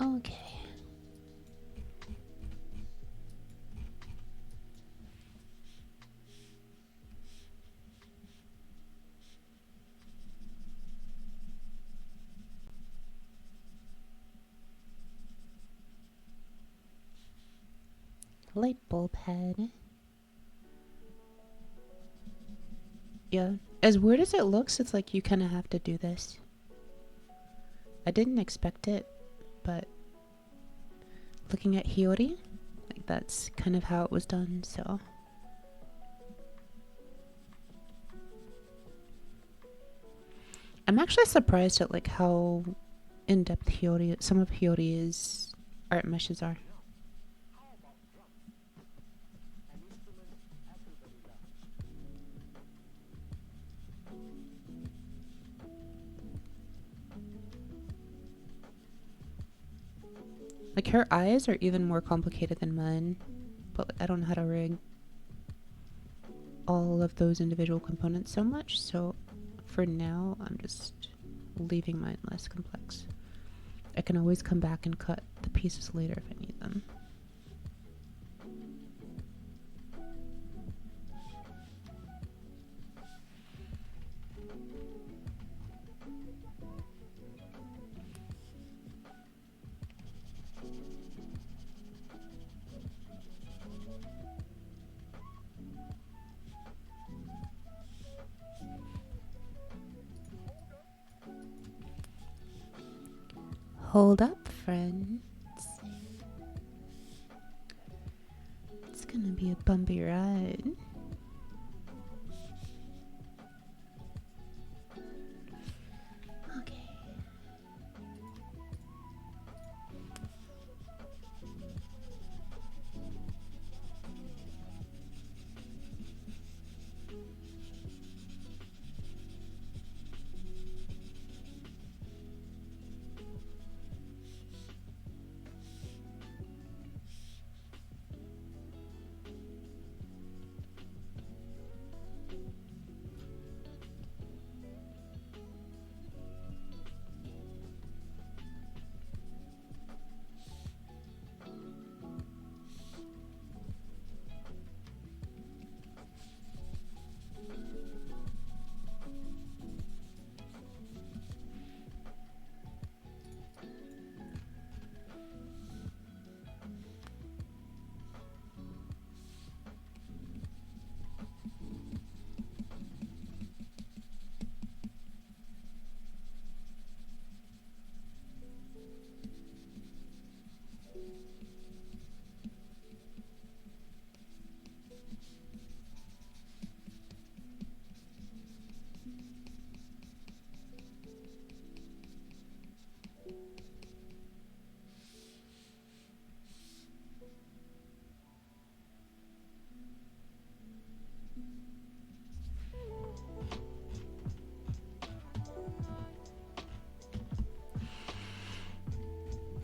Okay. Light bulb head. Yeah. As weird as it looks, it's like you kind of have to do this. I didn't expect it, but looking at Hiyori, like that's kind of how it was done, so. I'm actually surprised at like how in-depth some of Hiyori's art meshes are. Like her eyes are even more complicated than mine, but like, I don't know how to rig all of those individual components so much, so for now I'm just leaving mine less complex. I can always come back and cut the pieces later if I need them. Hold up, friends. It's gonna be a bumpy ride. Okay.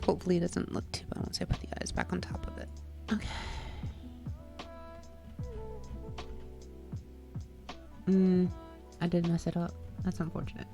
Hopefully it doesn't look too bad once I put the eyes back on top of it. Okay. I did mess it up. That's unfortunate.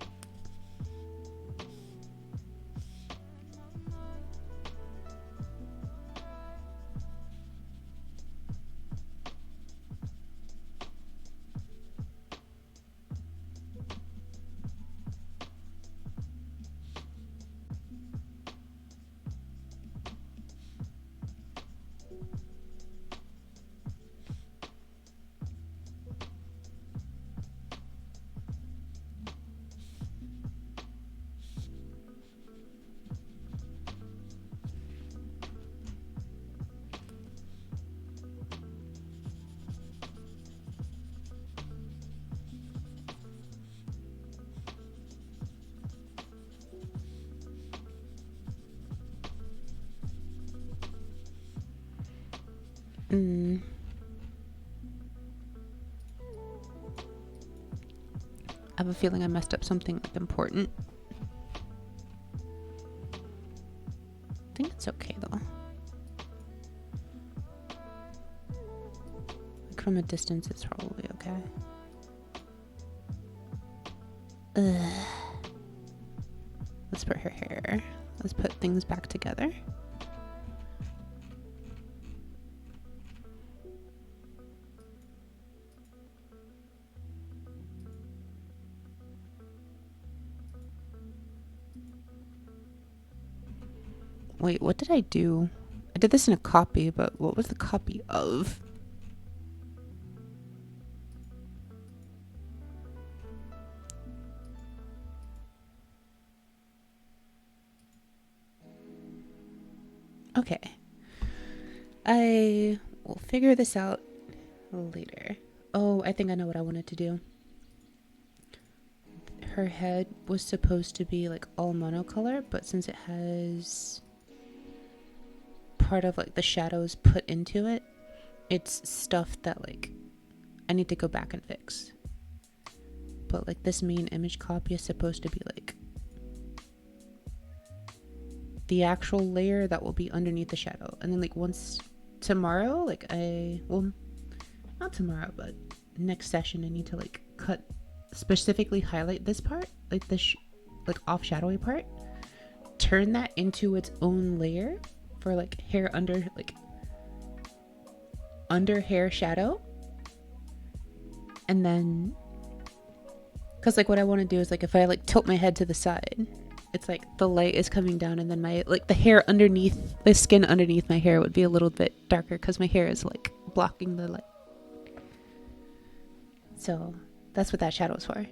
I have a feeling I messed up something like important. I think it's okay though. Like from a distance it's probably okay. Let's put her hair. Let's put things back together. Wait, what did I do? I did this in a copy, but what was the copy of? Okay. I will figure this out later. Oh, I think I know what I wanted to do. Her head was supposed to be like all monocolor, but since it has part of like the shadows put into it, it's stuff that like I need to go back and fix. But like this main image copy is supposed to be like the actual layer that will be underneath the shadow. And then like once tomorrow, like not tomorrow, but next session, I need to like specifically highlight this part, like this like off shadowy part, turn that into its own layer for like hair under hair shadow. And then because like what I want to do is like if I like tilt my head to the side, it's like the light is coming down, and then my like the hair underneath the skin underneath my hair would be a little bit darker because my hair is like blocking the light. So that's what that shadow is for.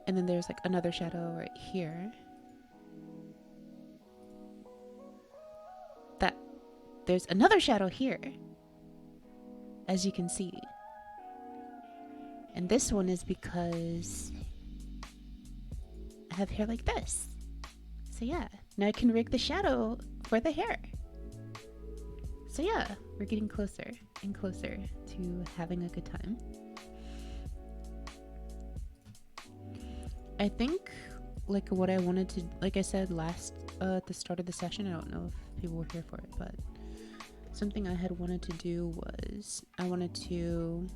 And then there's like another shadow right here. There's another shadow here, as you can see. And this one is because I have hair like this. So yeah, now I can rig the shadow for the hair. So yeah, we're getting closer and closer to having a good time. I think like what I wanted to, like I said last at the start of the session, I don't know if people were here for it, but something I had wanted to do was I wanted to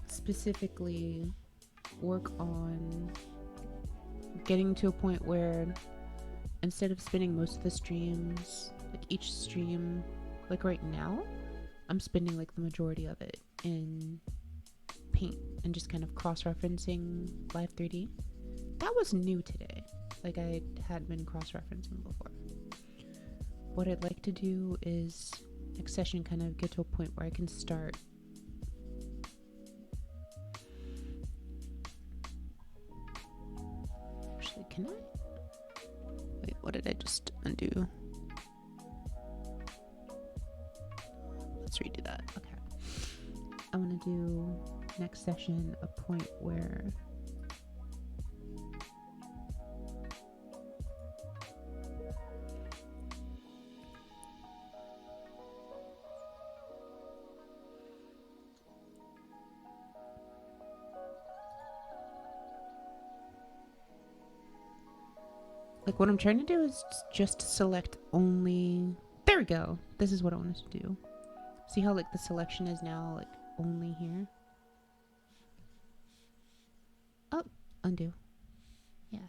specifically work on getting to a point where instead of spending most of the streams, like each stream, like right now, I'm spending like the majority of it in Paint and just kind of cross-referencing Live2D. That was new today. Like I had been cross-referencing before. What I'd like to do is next session kind of get to a point where I can start actually, can I? Wait, what did I just undo? Let's redo that. Okay. I want to do next session a point where like what I'm trying to do is just select only, there we go, this is what I wanted to do. See how like the selection is now like only here? Oh, undo. Yeah.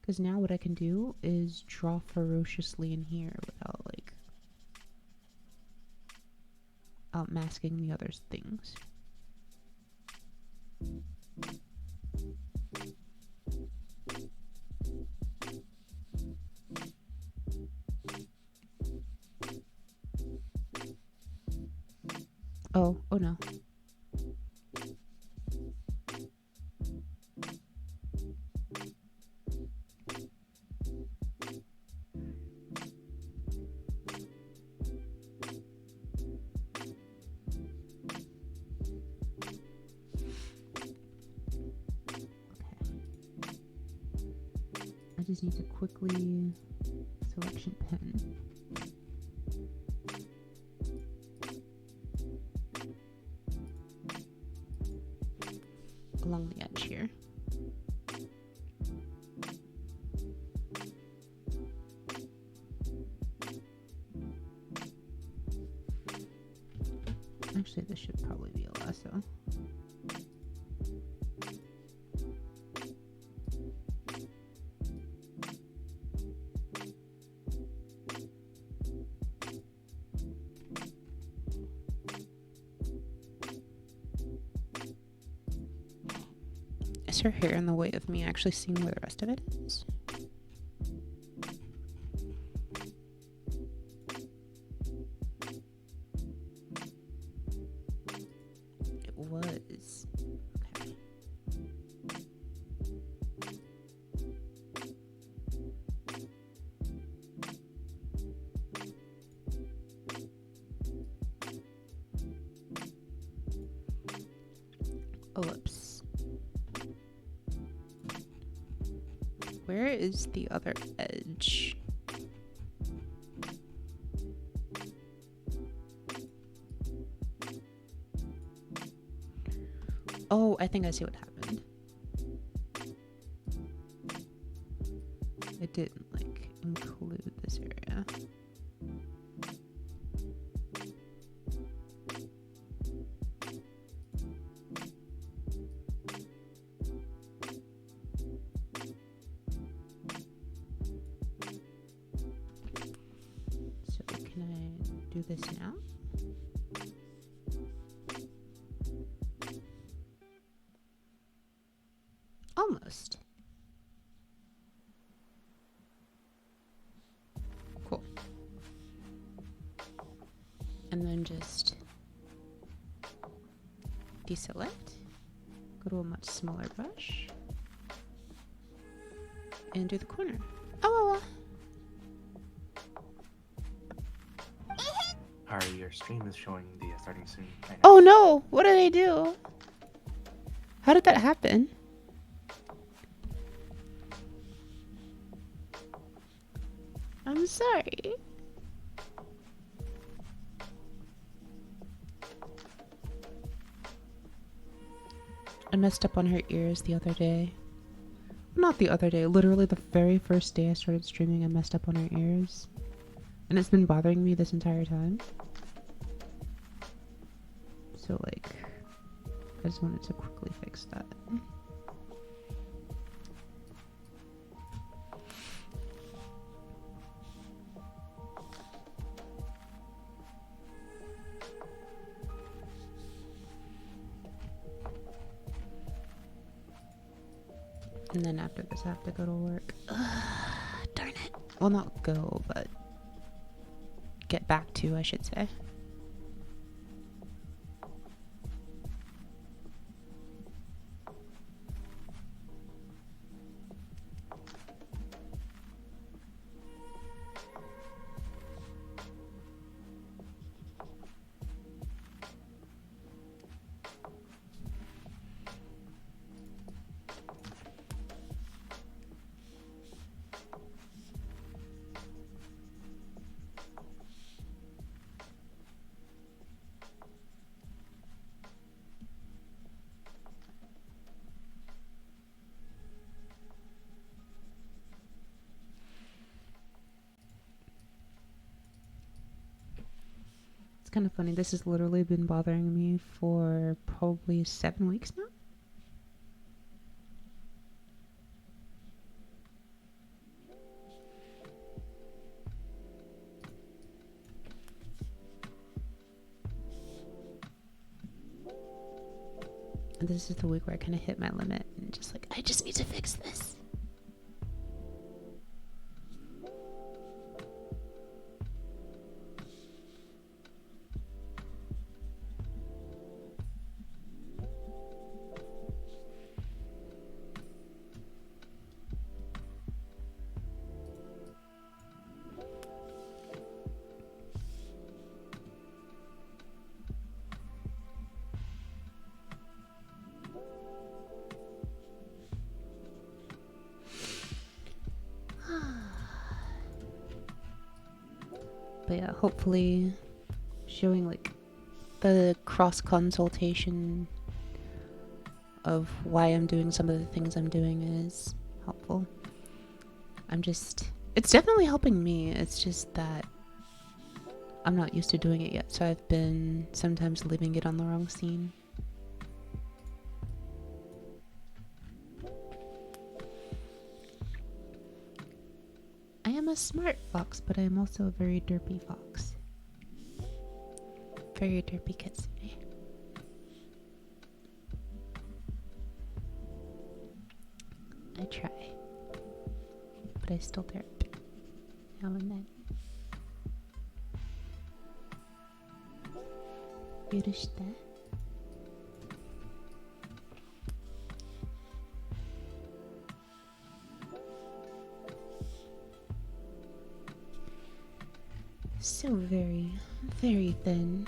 Because now what I can do is draw ferociously in here without like masking the other things. Oh no. I just need to quickly selection pen. Along the edge here. Actually, this should probably be a lasso. Is her hair in the way of me actually seeing where the rest of it is? It was. Okay. Where is the other edge? Oh, I think I see what happened. It didn't like include this area. So can I do this now? Almost. Cool. And then just deselect. Go to a much smaller brush. And do the corner. Oh! Alright, your stream is showing the starting soon. Oh no! What did I do? How did that happen? I'm sorry. I messed up on her ears the other day. Not the other day, literally the very first day I started streaming, I messed up on her ears. And it's been bothering me this entire time. So, like, I just wanted to quickly fix that. And then after this, I have to go to work. Ugh, darn it. Well, not go, but get back to, I should say. Kind of funny. This has literally been bothering me for probably 7 weeks now. And this is the week where I kind of hit my limit and just like, I just need to fix this. But yeah, hopefully showing like the cross consultation of why I'm doing some of the things I'm doing is helpful. It's definitely helping me. It's just that I'm not used to doing it yet, so I've been sometimes leaving it on the wrong scene. I am a smart fox, but I am also a very derpy fox. Very derpy kitsune. I try, but I still derp now and then. Yurushite. So very, very thin.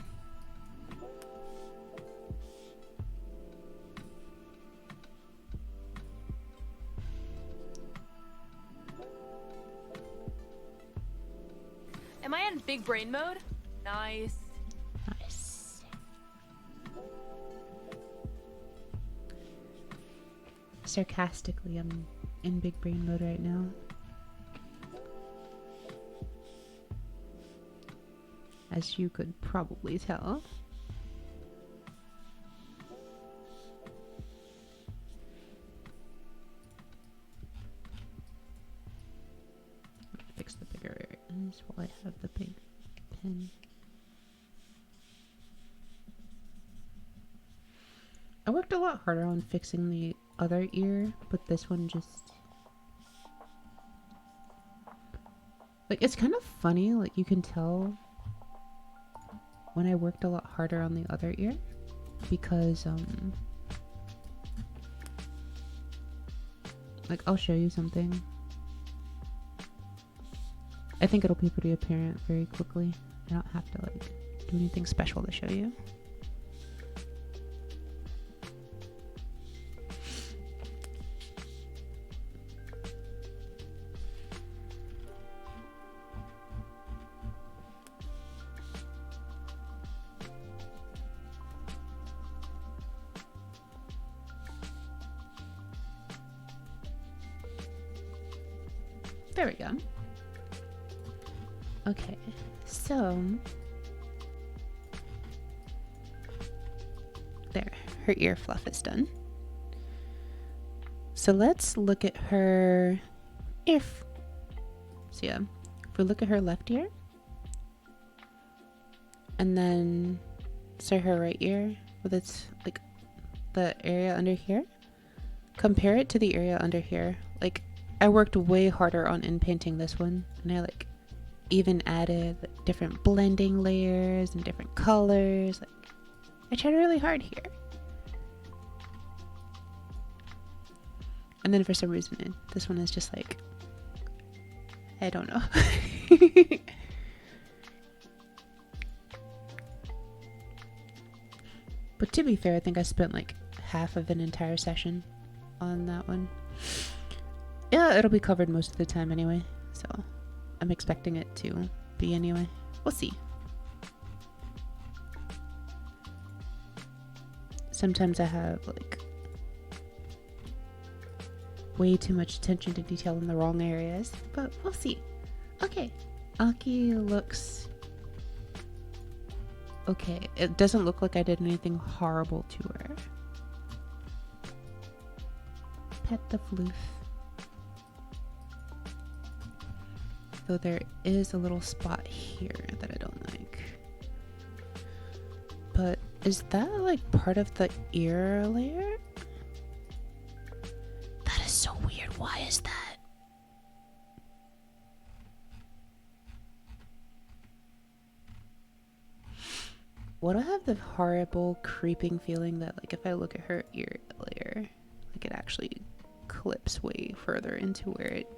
Am I in big brain mode? Nice. Nice. Sarcastically, I'm in big brain mode right now. As you could probably tell. Fix the bigger areas while I have the big pen. I worked a lot harder on fixing the other ear, but this one just... like, it's kind of funny, like, you can tell when I worked a lot harder on the other ear, because, like, I'll show you something. I think it'll be pretty apparent very quickly. I don't have to, like, do anything special to show you. There we go. Okay, so there, her ear fluff is done. So let's look at her ear. So yeah, if we look at her left ear, and then so her right ear with its like the area under here, compare it to the area under here. Like, I worked way harder on in painting this one, and I like even added like, different blending layers and different colors. Like, I tried really hard here. And then for some reason, this one is just like, I don't know. But to be fair, I think I spent like half of an entire session on that one. Yeah, it'll be covered most of the time anyway, so I'm expecting it to be anyway. We'll see. Sometimes I have like way too much attention to detail in the wrong areas, but we'll see. Okay, Aki looks okay. It doesn't look like I did anything horrible to her. Pet the floof. Though there is a little spot here that I don't like. But is that like part of the ear layer? That is so weird. Why is that? What I have the horrible creeping feeling that like if I look at her ear layer, like it actually clips way further into where it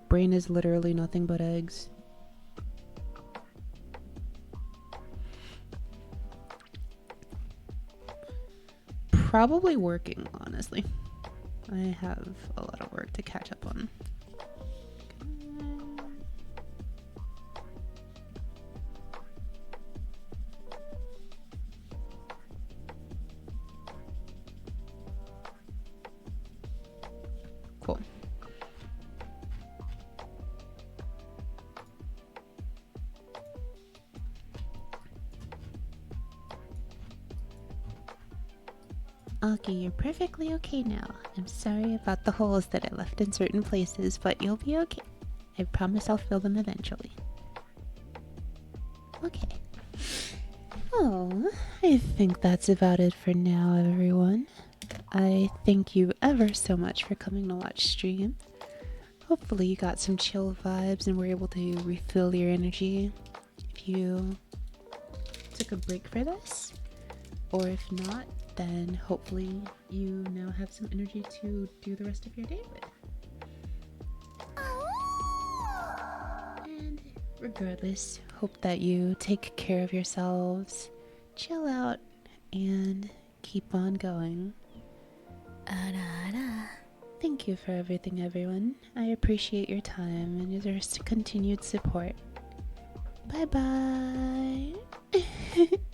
brain is literally nothing but eggs. Probably working, honestly. I have a lot of work to catch up on. Cool. Aki, you're perfectly okay now. I'm sorry about the holes that I left in certain places, but you'll be okay. I promise I'll fill them eventually. Okay. Oh, I think that's about it for now, everyone. I thank you ever so much for coming to watch stream. Hopefully you got some chill vibes and were able to refill your energy if you took a break for this. Or if not, then hopefully you now have some energy to do the rest of your day with. And regardless, hope that you take care of yourselves, chill out, and keep on going. Thank you for everything, everyone. I appreciate your time and your continued support. Bye bye.